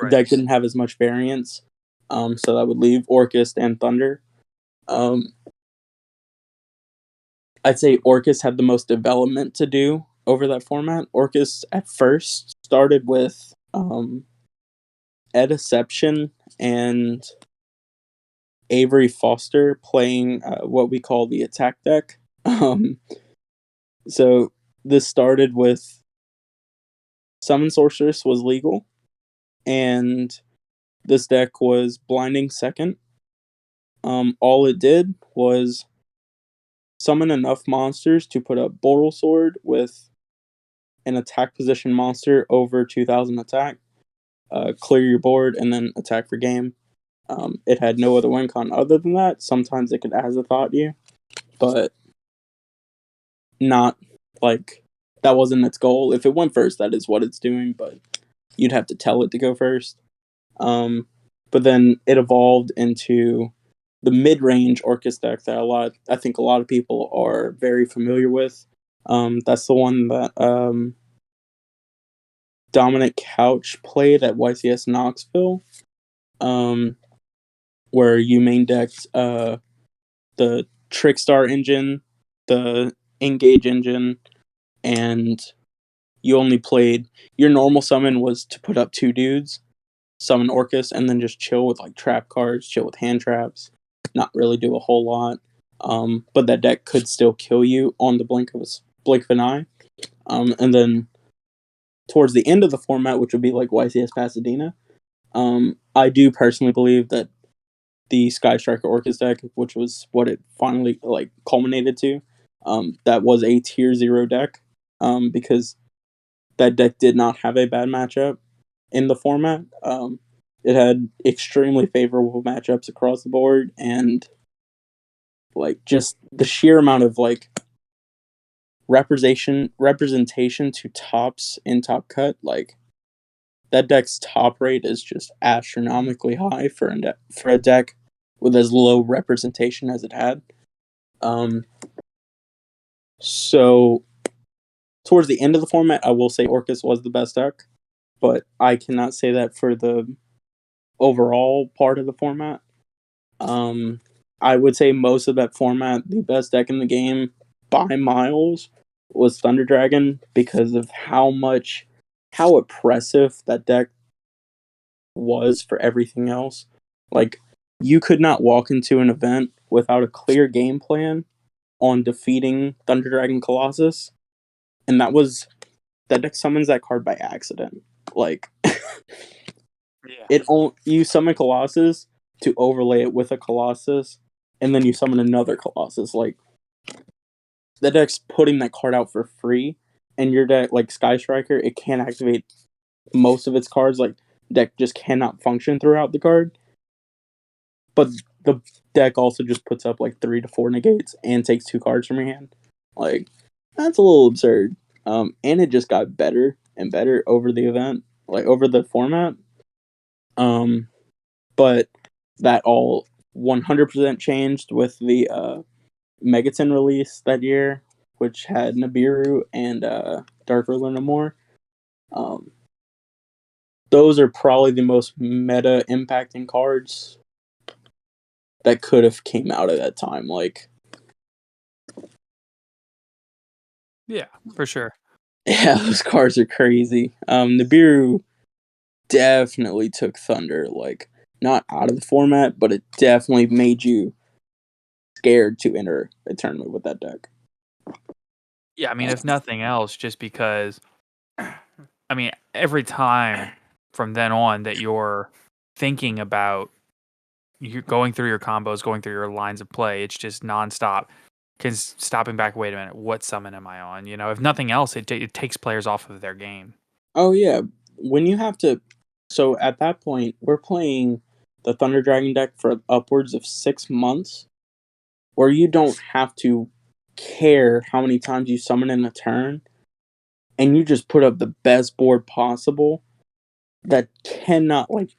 Speaker 1: Right.
Speaker 3: Deck didn't have as much variance, so that would leave Orcust and Thunder. I'd say Orcust had the most development to do over that format. Orcust at first started with Ediception and Avery Foster playing what we call the attack deck. So this started with Summon Sorceress was legal, and this deck was Blinding Second. All it did was summon enough monsters to put up Boral Sword with an attack position monster over 2,000 attack, clear your board, and then attack for game. It had no other win con other than that. Sometimes it could Azathoth you, but not like that wasn't its goal. If it went first, that is what it's doing, but you'd have to tell it to go first. But then it evolved into the mid-range Orcust deck that I think a lot of people are very familiar with. That's the one that Dominic Couch played at YCS Knoxville, where you main decked the Trickstar engine, the Engage engine, and you only played your normal summon was to put up 2 dudes, summon Orcus, and then just chill with like trap cards, chill with hand traps, not really do a whole lot. But that deck could still kill you on the blink of an eye. And then towards the end of the format, which would be like YCS Pasadena, I do personally believe that the Sky Striker Orcus deck, which was what it finally like culminated to, that was a tier 0 deck, because that deck did not have a bad matchup in the format. It had extremely favorable matchups across the board, and like just the sheer amount of like representation to tops in Top Cut, like that deck's top rate is just astronomically high for a deck with as low representation as it had. So towards the end of the format, I will say Orcus was the best deck, but I cannot say that for the overall part of the format. I would say most of that format, the best deck in the game by miles was Thunder Dragon because of how oppressive that deck was for everything else. Like, you could not walk into an event without a clear game plan on defeating Thunder Dragon Colossus, and that deck summons that card by accident. Like, you summon Colossus to overlay it with a Colossus, and then you summon another Colossus. Like, the deck's putting that card out for free, and your deck, like Sky Striker, it can't activate most of its cards. Like, deck just cannot function throughout the card. But the deck also just puts up like 3 to 4 negates and takes 2 cards from your hand. Like, that's a little absurd. And it just got better and better over the event, like over the format. But that all 100% changed with the Megaton release that year, which had Nibiru and Dark Ruler No More. Those are probably the most meta impacting cards that could have came out at that time. Like,
Speaker 1: yeah, for sure.
Speaker 3: Yeah, those cards are crazy. Nibiru definitely took Thunder, like, not out of the format, but it definitely made you scared to enter a tournament with that deck.
Speaker 1: Yeah, I mean, if nothing else, just because, I mean, every time from then on that you're thinking about you're going through your combos, going through your lines of play, it's just nonstop. Because stopping back, wait a minute, what summon am I on? You know, if nothing else, it takes players off of their game.
Speaker 3: Oh yeah, when you have to. So at that point, we're playing the Thunder Dragon deck for upwards of 6 months, where you don't have to care how many times you summon in a turn, and you just put up the best board possible. That cannot, like,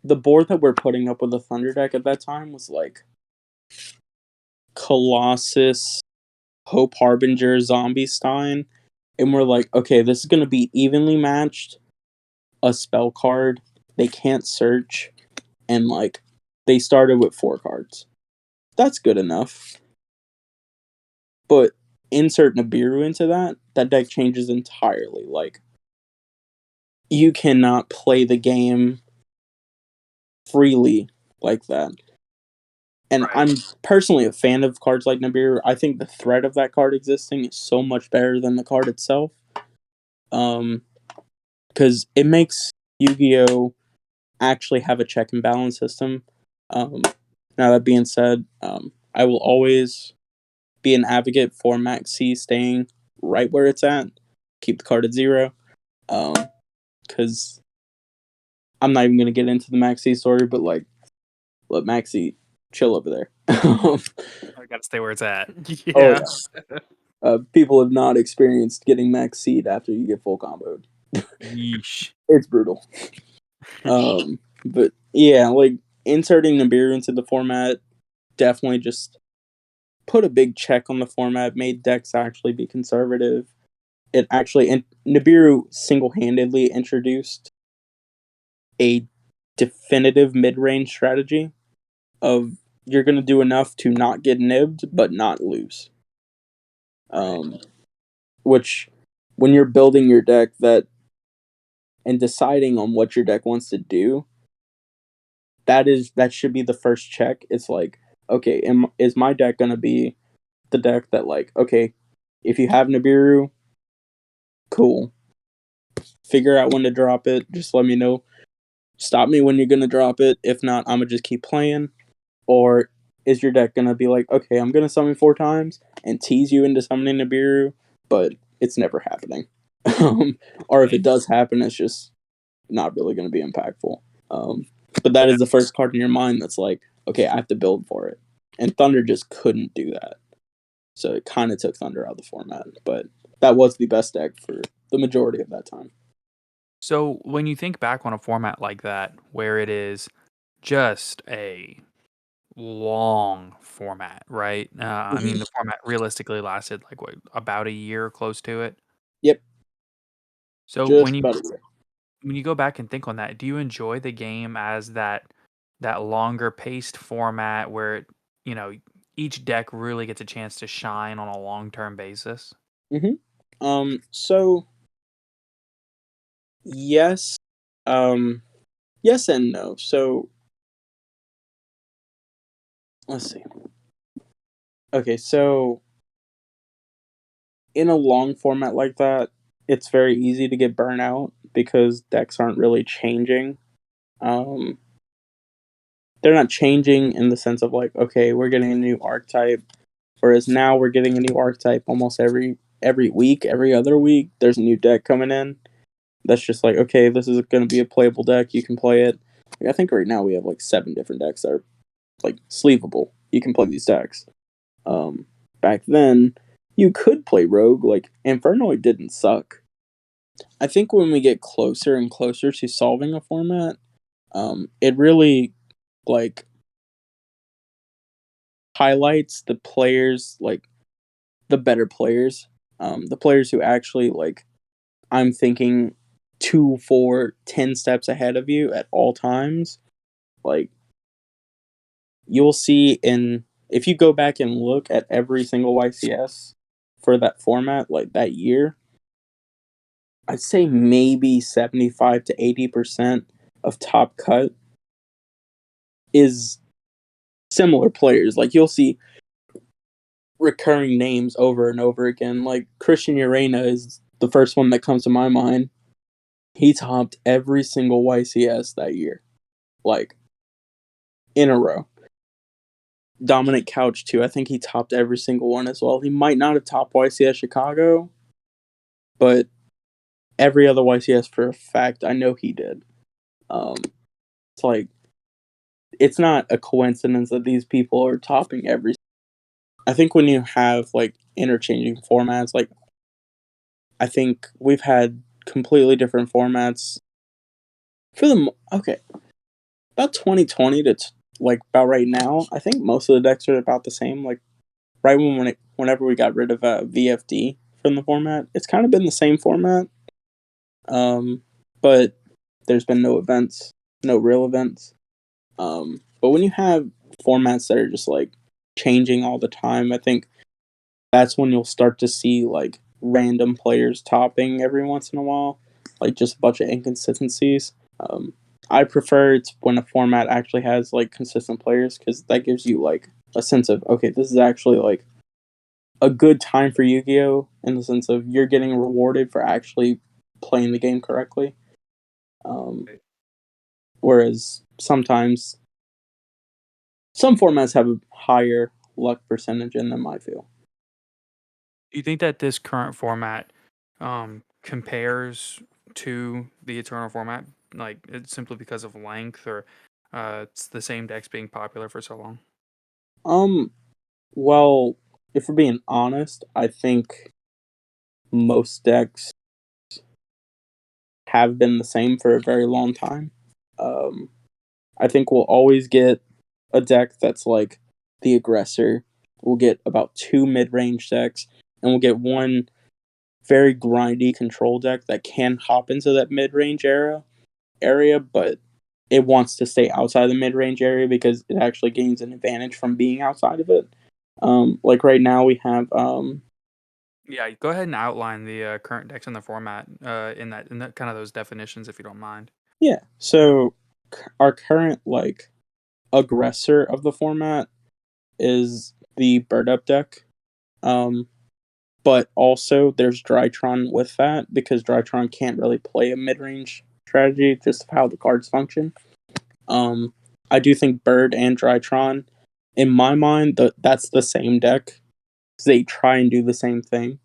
Speaker 3: the board that we're putting up with the Thunder deck at that time was like Colossus, Hope Harbinger, Zombie Stein, and we're like, okay, this is gonna be evenly matched. A spell card, they can't search, and like they started with 4 cards. That's good enough. But insert Nibiru into that deck changes entirely. Like, you cannot play the game freely like that. And
Speaker 1: Right.
Speaker 3: I'm personally a fan of cards like Nibiru. I think the threat of that card existing is so much better than the card itself. Because it makes Yu-Gi-Oh! Actually have a check and balance system. Now that being said, I will always be an advocate for Max C staying right where it's at. Keep the card at 0. Because I'm not even going to get into the Max C story, but like, let Max C chill over there.
Speaker 1: I gotta stay where it's at.
Speaker 3: Oh,
Speaker 2: Yeah.
Speaker 3: yeah. People have not experienced getting Max Seed after you get full comboed.
Speaker 1: Yeesh.
Speaker 3: It's brutal. But yeah, like inserting Nibiru into the format definitely just put a big check on the format, made decks actually be conservative. It actually, and Nibiru single-handedly introduced a definitive mid-range strategy of you're going to do enough to not get nibbed, but not lose. Which, when you're building your deck and deciding on what your deck wants to do, that should be the first check. It's like, okay, is my deck going to be the deck that, like, okay, if you have Nibiru, cool. Figure out when to drop it. Just let me know. Stop me when you're going to drop it. If not, I'm going to just keep playing. Or is your deck going to be like, okay, I'm going to summon 4 times and tease you into summoning Nibiru, but it's never happening. Or if it does happen, it's just not really going to be impactful. But that is the first card in your mind that's like, okay, I have to build for it. And Thunder just couldn't do that. So it kind of took Thunder out of the format. But that was the best deck for the majority of that time.
Speaker 1: So when you think back on a format like that, where it is just a long format, right? I mean, the format realistically lasted like what, about a year, close to it.
Speaker 3: Yep,
Speaker 1: So
Speaker 3: just about a year.
Speaker 1: when you go back and think on that, do you enjoy the game as that longer paced format where each deck really gets a chance to shine on a long term basis?
Speaker 3: So yes, yes and no. So let's see. Okay, so in a long format like that, it's very easy to get burnt out because decks aren't really changing. Um, they're not changing in the sense of like, okay, we're getting a new archetype, whereas now we're getting a new archetype almost every week, every other week. There's a new deck coming in. That's just like, okay, this is going to be a playable deck. You can play it. Like, I think right now we have like 7 different decks that are like sleevable. You can play these decks. Back then, you could play Rogue. Like, Infernoid didn't suck. I think when we get closer and closer to solving a format, it really like highlights the players, like the better players, the players who actually like. I'm thinking 2, 4, 10 steps ahead of you at all times. Like, you'll see if you go back and look at every single YCS for that format, like that year, I'd say maybe 75 to 80% of top cut is similar players. Like, you'll see recurring names over and over again. Like, Christian Urena is the first one that comes to my mind. He topped every single YCS that year, like, in a row. Dominic Couch, too. I think he topped every single one as well. He might not have topped YCS Chicago, but every other YCS for a fact, I know he did. It's like, it's not a coincidence that these people are topping every I think when you have like interchanging formats, like I think we've had completely different formats for the okay about 2020 to like about right now. I think most of the decks are about the same. Like right whenever we got rid of VFD from the format, it's kind of been the same format. But there's been no events, no real events. But when you have formats that are just like changing all the time, I think that's when you'll start to see like random players topping every once in a while, like just a bunch of inconsistencies. I prefer it's when a format actually has like consistent players because that gives you like a sense of okay, this is actually like a good time for Yu-Gi-Oh! In the sense of you're getting rewarded for actually playing the game correctly. Um, whereas sometimes some formats have a higher luck percentage in them, I feel.
Speaker 1: Do you think that this current format compares to the Eternal format, like it's simply because of length, or it's the same decks being popular for so long?
Speaker 3: Um, well, if we're being honest, I think most decks have been the same for a very long time. Um, I think we'll always get a deck that's like the aggressor. We'll get about two mid-range decks, and we'll get one very grindy control deck that can hop into that mid-range area, but it wants to stay outside the mid-range area because it actually gains an advantage from being outside of it. Like right now we have
Speaker 1: Yeah, go ahead and outline the current decks in the format in that kind of those definitions, if you don't mind.
Speaker 3: yeah. So our current like aggressor of the format is the Bird Up deck. Um, but also there's Drytron with that because Drytron can't really play a mid-range strategy just of how the cards function. Um, I do think Bird and Drytron, in my mind, that's the same deck. They try and do the same thing.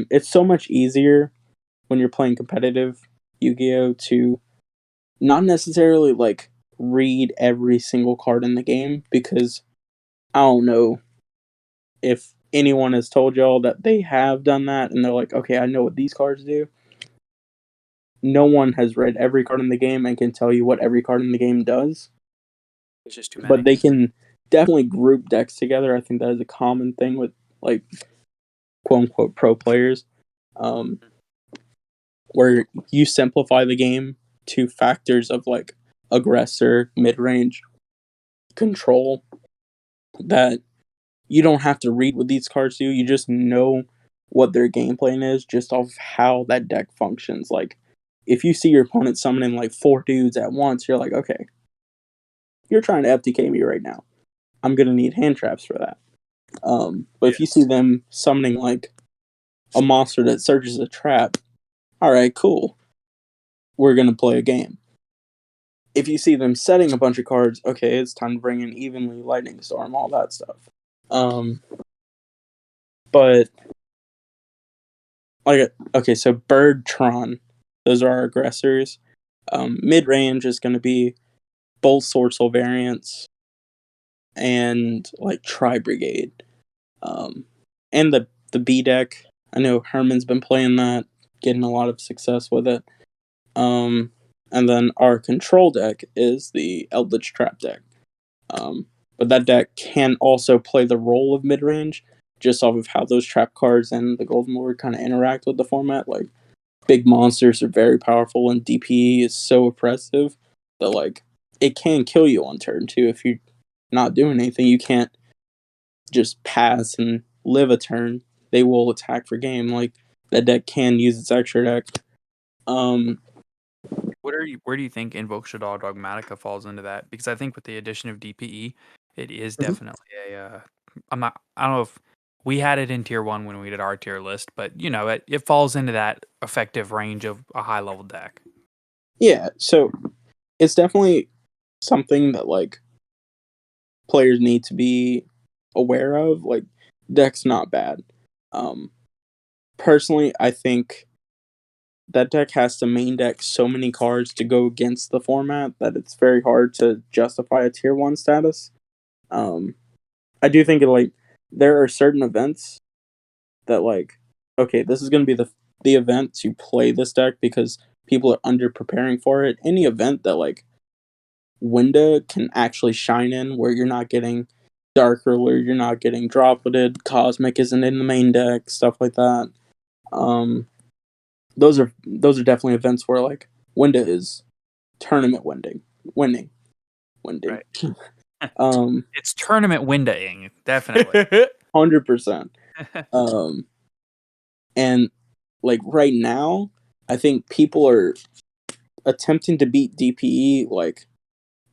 Speaker 3: It's so much easier when you're playing competitive Yu-Gi-Oh to not necessarily like read every single card in the game because I don't know if anyone has told y'all that they have done that and they're like, okay, I know what these cards do. No one has read every card in the game and can tell you what every card in the game does,
Speaker 1: It's just too
Speaker 3: but
Speaker 1: many.
Speaker 3: they can definitely group decks together. I think that is a common thing with like quote unquote pro players, um, where you simplify the game to factors of like aggressor, mid range, control that you don't have to read what these cards do. You just know what their game plan is just off how that deck functions. Like if you see your opponent summoning like four dudes at once, you're like, okay, you're trying to FTK me right now. I'm gonna need hand traps for that. But if you see them summoning like a monster that searches a trap, all right, cool. We're gonna play a game. If you see them setting a bunch of cards, okay, it's time to bring in evenly, lightning storm, all that stuff. Um, but like okay, so Birdtron, those are our aggressors. Mid range is going to be both Sorcel variants and like Tri Brigade. And the B deck. I know Herman's been playing that, getting a lot of success with it. Um, and then our control deck is the Eldritch Trap deck. But that deck can also play the role of mid range, just off of how those trap cards and the Golden Lord kind of interact with the format. Like big monsters are very powerful, and DPE is so oppressive that like it can kill you on turn two if you're not doing anything. You can't just pass and live a turn. They will attack for game. Like that deck can use its extra deck. Um,
Speaker 1: Where do you think Invoke Shaddoll Dogmatica falls into that? Because I think with the addition of DPE, it is
Speaker 3: Mhm.
Speaker 1: definitely I don't know if we had it in tier one when we did our tier list, but you know, it falls into that effective range of a high level deck.
Speaker 3: yeah, so it's definitely something that like players need to be aware of. Like deck's not bad. Um, personally, I think that deck has to main deck so many cards to go against the format that it's very hard to justify a tier one status. Um, I do think it like there are certain events that like, okay, this is gonna be the event to play this deck because people are under preparing for it. Any event that like Winda can actually shine in, where you're not getting Dark Ruler, you're not getting Dropleted, Cosmic isn't in the main deck, stuff like that. Um, those are definitely events where like Winda is tournament winning.
Speaker 1: Right.
Speaker 3: Um,
Speaker 1: It's tournament windowing, definitely.
Speaker 3: 100%. And like right now, I think people are attempting to beat DPE like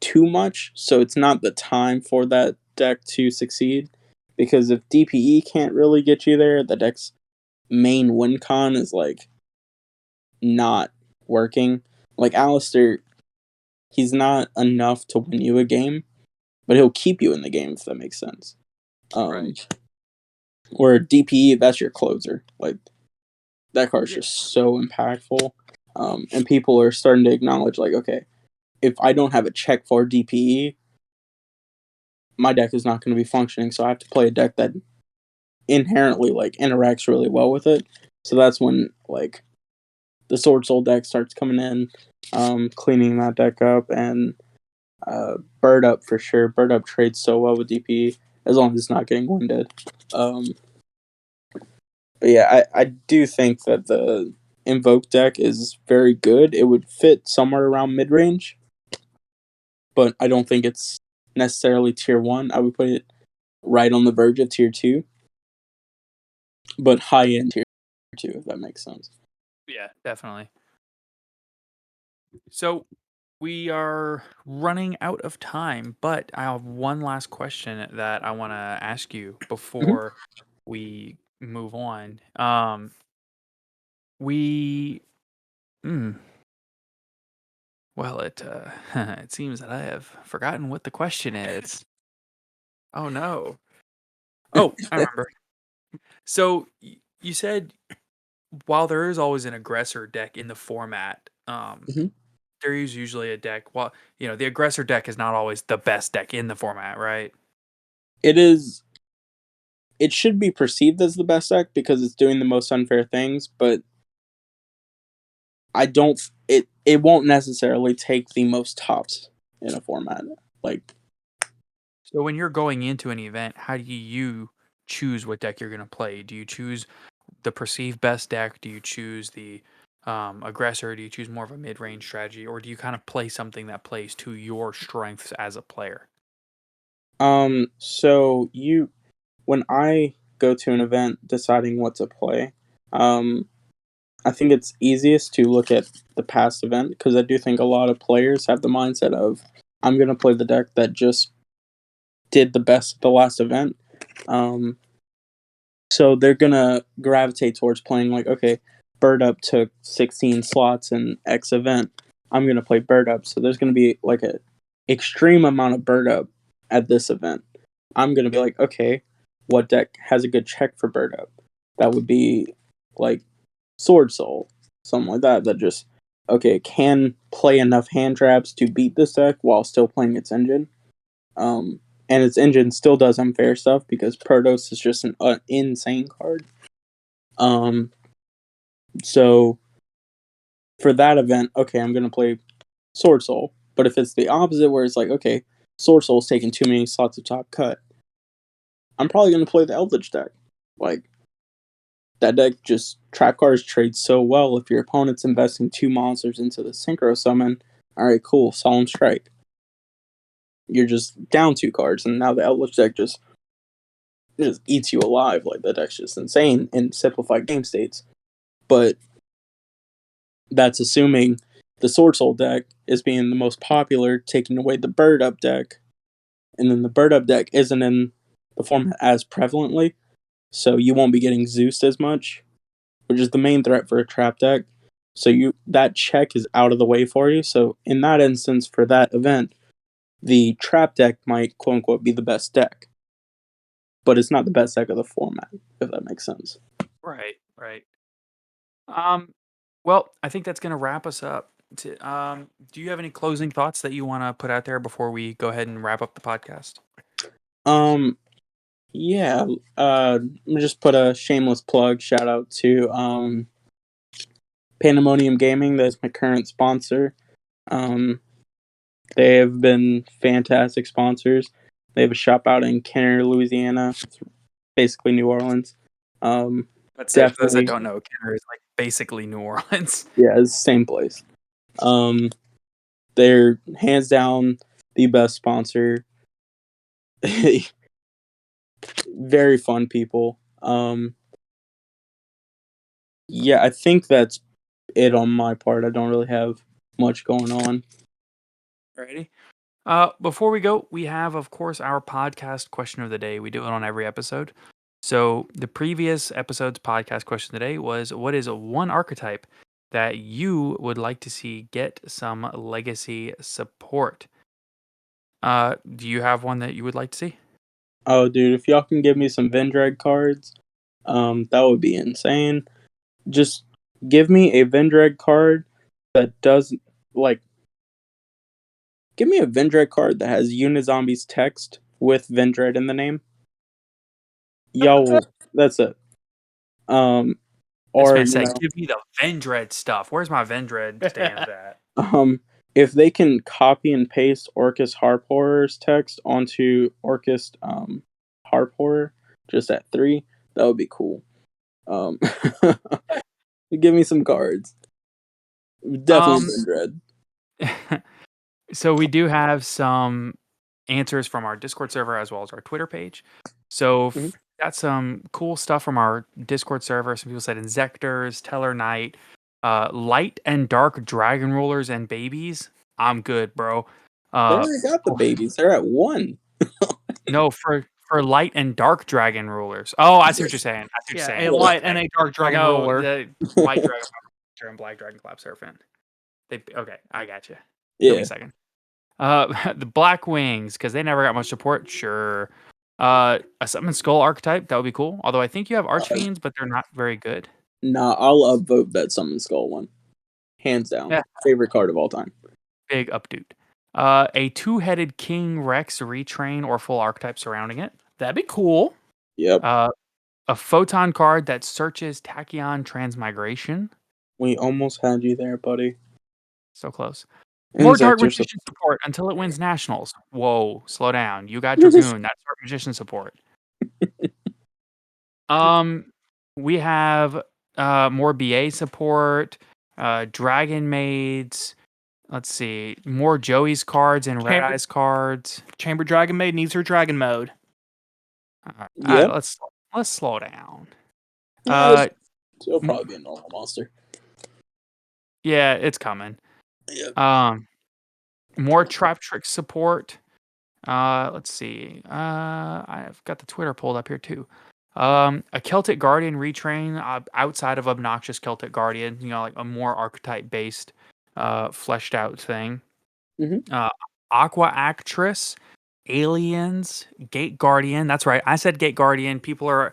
Speaker 3: too much, so it's not the time for that deck to succeed. Because if DPE can't really get you there, the deck's main win con is like not working. Like Alistair, he's not enough to win you a game, but he'll keep you in the game if that makes sense.
Speaker 1: Right.
Speaker 3: Where DPE, that's your closer. Like that card's
Speaker 1: Yeah.
Speaker 3: just so impactful. And people are starting to acknowledge, like, okay, if I don't have a check for DPE, my deck is not going to be functioning. So I have to play a deck that inherently like interacts really well with it. So that's when like the Sword Soul deck starts coming in, cleaning that deck up, and Bird Up for sure. Bird Up trades so well with DPE as long as it's not getting winded. But yeah, I do think that the Invoke deck is very good. It would fit somewhere around mid range, but I don't think it's necessarily tier 1. I would put it right on the verge of tier 2, but high end tier 2, if that makes sense.
Speaker 1: Yeah, definitely. So we are running out of time, but I have one last question that I want to ask you before we move on. We, mm, well, it seems that I have forgotten what the question is. Oh no. Oh, I remember. So you said while there is always an aggressor deck in the format,
Speaker 3: Mhm.
Speaker 1: there is usually a deck. Well, the aggressor deck is not always the best deck in the format, right?
Speaker 3: It is. It should be perceived as the best deck because it's doing the most unfair things, but I don't. It won't necessarily take the most tops in a format. Like,
Speaker 1: So when you're going into an event, how do you choose what deck you're going to play? Do you choose the perceived best deck? Do you choose the aggressor? Do you choose more of a mid-range strategy, or do you kind of play something that plays to your strengths as a player?
Speaker 3: so when I go to an event deciding what to play, um, I think it's easiest to look at the past event because I do think a lot of players have the mindset of I'm gonna play the deck that just did the best at the last event. Um, so they're gonna gravitate towards playing like, okay, Bird Up took 16 slots in X event. I'm gonna play Bird Up. So there's gonna be like a extreme amount of Bird Up at this event. I'm gonna be like, okay, what deck has a good check for Bird Up? That would be like Sword Soul, something like that. That just okay can play enough hand traps to beat this deck while still playing its engine. And its engine still does unfair stuff because Protos is just an insane card. Um, so for that event, okay, I'm gonna play Sword Soul. But if it's the opposite, where it's like, okay, Sword Soul's taking too many slots of top cut, I'm probably gonna play the Eldritch deck. Like that deck just trap cards trade so well. If your opponent's investing 2 monsters into the Synchro Summon, alright, cool, Solemn Strike. You're just down 2 cards, and now the Eldritch deck just eats you alive. Like that deck's just insane in simplified game states. But that's assuming the Sword Soul deck is being the most popular, taking away the Bird Up deck, and then the Bird Up deck isn't in the format as prevalently, so you won't be getting Zeused as much, which is the main threat for a trap deck. So that check is out of the way for you. So in that instance, for that event, the trap deck might quote unquote be the best deck, but it's not the best deck of the format, if that makes sense.
Speaker 1: Right, right. Um, well, I think that's going to wrap us up. Do you have any closing thoughts that you want to put out there before we go ahead and wrap up the podcast?
Speaker 3: Um, Yeah, let me just put a shameless plug. Shout out to Pandemonium Gaming. That's my current sponsor. They have been fantastic sponsors. They have a shop out in Kenner, Louisiana. It's basically New Orleans.
Speaker 1: Let's say for those that
Speaker 3: Definitely,
Speaker 1: don't know, Kenner is like basically New Orleans.
Speaker 3: yeah, it's the same place. They're hands down the best sponsor. Very fun people. Yeah, I think that's it on my part. I don't really have much going on.
Speaker 1: Alrighty. Before we go, we have, of course, our podcast question of the day. We do it on every episode. So the previous episode's podcast question today was, what is one archetype that you would like to see get some legacy support? Do you have one that you would like to see?
Speaker 3: Oh, dude, if y'all can give me some Vendread cards, that would be insane. Just give me a Vendread card that doesn't like. Give me a Vendread card that has Unizombies text with Vendread in the name. Y'all will. That's it. Um,
Speaker 1: This
Speaker 3: or
Speaker 1: man said, give me the Vendread stuff. Where's my Vendread stands at?
Speaker 3: if they can copy and paste Orcus Harp Horror's text onto Orcus Harp Horror just at 3, that would be cool. Give me some cards. Definitely Vendread.
Speaker 1: So we do have some answers from our Discord server as well as our Twitter page. So got some cool stuff from our Discord server. Some people said Inzectors, Teller Knight, light and dark dragon rulers and babies. I'm good, bro.
Speaker 3: They already got the babies. They're at 1.
Speaker 1: No, for light and dark dragon rulers. Oh, I see what you're saying. I see what you're
Speaker 2: Yeah,
Speaker 1: saying.
Speaker 2: a light and a dark dragon
Speaker 1: No,
Speaker 2: ruler.
Speaker 1: the white dragon and black dragon clap serpent. Okay, I got you.
Speaker 3: Yeah.
Speaker 1: Give me a second. The Black Wings, because they never got much support. Sure. A Summon Skull archetype, that would be cool. Although I think you have Archfiends, but they're not very good.
Speaker 3: Nah, I'll upvote that Summon Skull one. Hands down.
Speaker 1: Yeah.
Speaker 3: Favorite card of all time.
Speaker 1: Big updude. A two-headed King Rex retrain or full archetype surrounding it. That'd be cool.
Speaker 3: Yep.
Speaker 1: A Photon card that searches Tachyon Transmigration.
Speaker 3: We almost had you there, buddy.
Speaker 1: So close. More Dark
Speaker 3: Inzector
Speaker 1: Magician support until it wins Nationals. Whoa, slow down. You got Dragoon. That's Dark Magician support. We have more BA support, Dragon Maids. Let's see, more Joey's cards and Red Eyes cards.
Speaker 2: Chamber Dragon Maid needs her dragon mode.
Speaker 3: Yep.
Speaker 1: Let's slow down.
Speaker 3: It'll probably be a normal monster.
Speaker 1: Yeah, it's coming.
Speaker 3: Yep.
Speaker 1: More Trap Trick support. Let's see. I've got the Twitter pulled up here too. A Celtic Guardian retrain outside of Obnoxious Celtic Guardian, like a more archetype based, fleshed out thing. Aqua Actress, Aliens, Gate Guardian. That's right. I said Gate Guardian. People are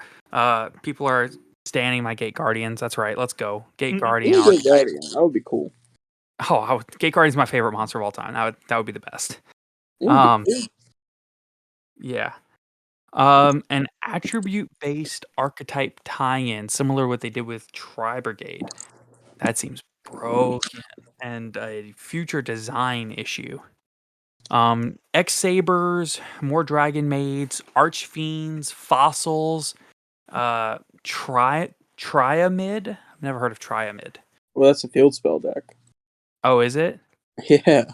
Speaker 1: standing my Gate Guardians. That's right. Let's go. Gate Guardian.
Speaker 3: Gate Guardian. That would be cool.
Speaker 1: Oh, Gate Guardian is my favorite monster of all time. That would be the best. Yeah. An attribute-based archetype tie-in, similar to what they did with Tri-Brigade. That seems broken. And a future design issue. X-Sabers, more Dragon Maids, Archfiends, Fossils, Triamid. I've never heard of Triamid.
Speaker 3: Well, that's a field spell deck.
Speaker 1: Oh, is it?
Speaker 3: Yeah.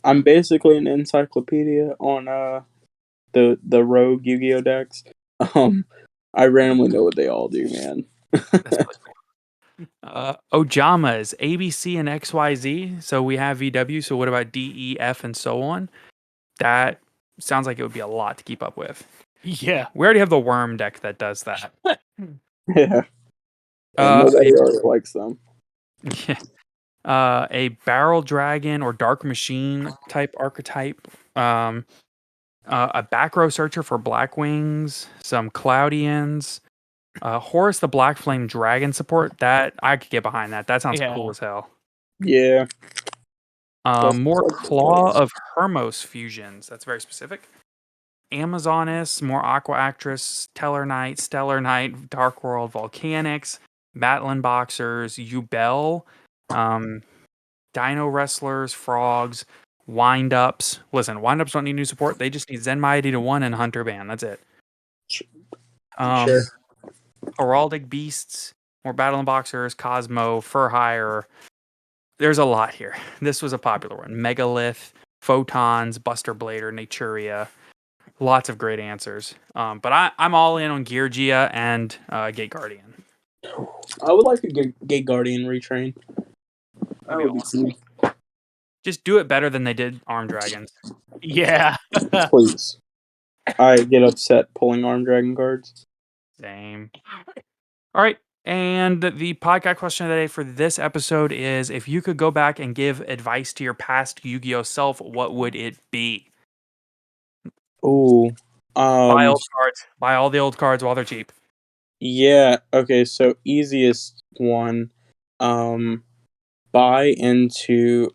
Speaker 3: I'm basically an encyclopedia on the rogue Yu-Gi-Oh decks. I randomly know what they all do, man.
Speaker 1: That's really cool. Ojamas, ABC and XYZ. So we have VW. So what about D, E, F, and so on? That sounds like it would be a lot to keep up with.
Speaker 2: Yeah.
Speaker 1: We already have the worm deck that does that.
Speaker 3: Yeah. Nobody already likes them.
Speaker 1: Yeah. A barrel dragon or dark machine type archetype. A back row searcher for Black Wings. Some Cloudians. Horus the Black Flame Dragon support. That I could get behind that. That sounds cool as hell.
Speaker 3: Yeah.
Speaker 1: More Claw of Hermos fusions. That's very specific. Amazonis, more Aqua Actress, Stellar Knight, Dark World, Volcanics, Battling Boxers, Ubel, Dino Wrestlers, Frogs, Wind Ups. Listen, Wind Ups don't need new support. They just need Zen Mighty to 1 and Hunter Band. That's it.
Speaker 3: Sure.
Speaker 1: Heraldic Beasts, more Battling Boxers, Cosmo, Fur Hire. There's a lot here. This was a popular one. Megalith, Photons, Buster Blader, Naturia. Lots of great answers. But I'm all in on Geargia and Gate Guardian.
Speaker 3: I would like a Gate Guardian retrain. That
Speaker 1: That'd be
Speaker 3: would be
Speaker 1: awesome.
Speaker 3: cool.
Speaker 1: Just do it better than they did Armed Dragons.
Speaker 2: Yeah.
Speaker 3: Please. I get upset pulling Armed Dragon cards.
Speaker 1: Same. All right. And the podcast question of the day for this episode is, if you could go back and give advice to your past Yu-Gi-Oh self, what would it be?
Speaker 3: Ooh.
Speaker 1: Buy old cards. Buy all the old cards while they're cheap.
Speaker 3: Yeah, okay, so easiest one. Buy into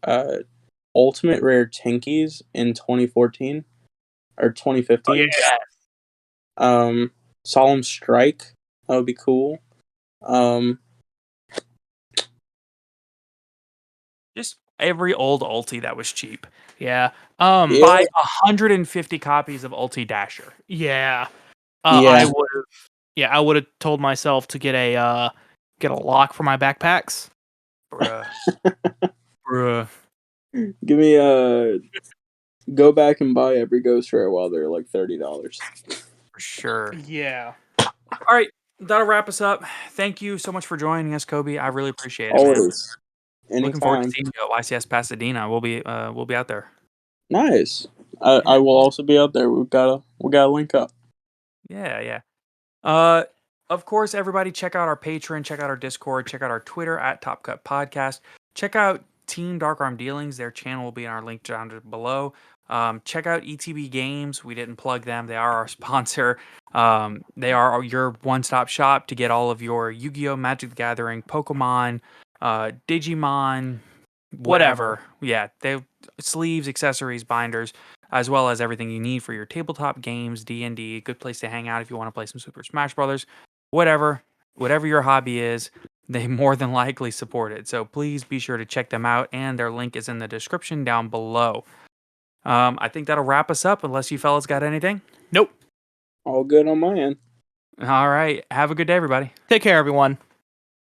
Speaker 3: Ultimate Rare Tinkies in 2014 or 2015.
Speaker 1: Oh, yeah.
Speaker 3: Solemn Strike. That would be cool.
Speaker 1: Just every old ulti that was cheap.
Speaker 2: Yeah.
Speaker 3: Yeah.
Speaker 1: Buy 150 copies of Ulti Dasher.
Speaker 2: Yeah.
Speaker 3: Yeah.
Speaker 2: I would have told myself to get a lock for my backpacks.
Speaker 1: Bruh. Bruh.
Speaker 3: Give me go back and buy every Ghost Rare while they're like $30.
Speaker 1: For sure.
Speaker 2: Yeah.
Speaker 1: All right. That'll wrap us up. Thank you so much for joining us, Kobe. I really appreciate it, man.
Speaker 3: Always.
Speaker 1: Looking forward to
Speaker 3: Anytime.
Speaker 1: seeing you at YCS Pasadena. We'll be out there.
Speaker 3: Nice. I will also be out there. We gotta link up.
Speaker 1: Yeah. Of course, everybody check out our Patreon, check out our Discord, check out our Twitter at Top Cut Podcast. Check out Team Dark Arm Dealings. Their channel will be in our link down below. Check out ETB Games. We didn't plug them. They are our sponsor. They are your one-stop shop to get all of your Yu-Gi-Oh! Magic the Gathering, Pokemon, Digimon, whatever. Yeah, they sleeves, accessories, binders, as well as everything you need for your tabletop games, D&D. Good place to hang out if you want to play some Super Smash Brothers. Whatever your hobby is, they more than likely support it. So please be sure to check them out, and their link is in the description down below. I think that'll wrap us up, unless you fellas got anything.
Speaker 2: Nope.
Speaker 3: All good on my end.
Speaker 1: All right. Have a good day, everybody.
Speaker 2: Take care, everyone.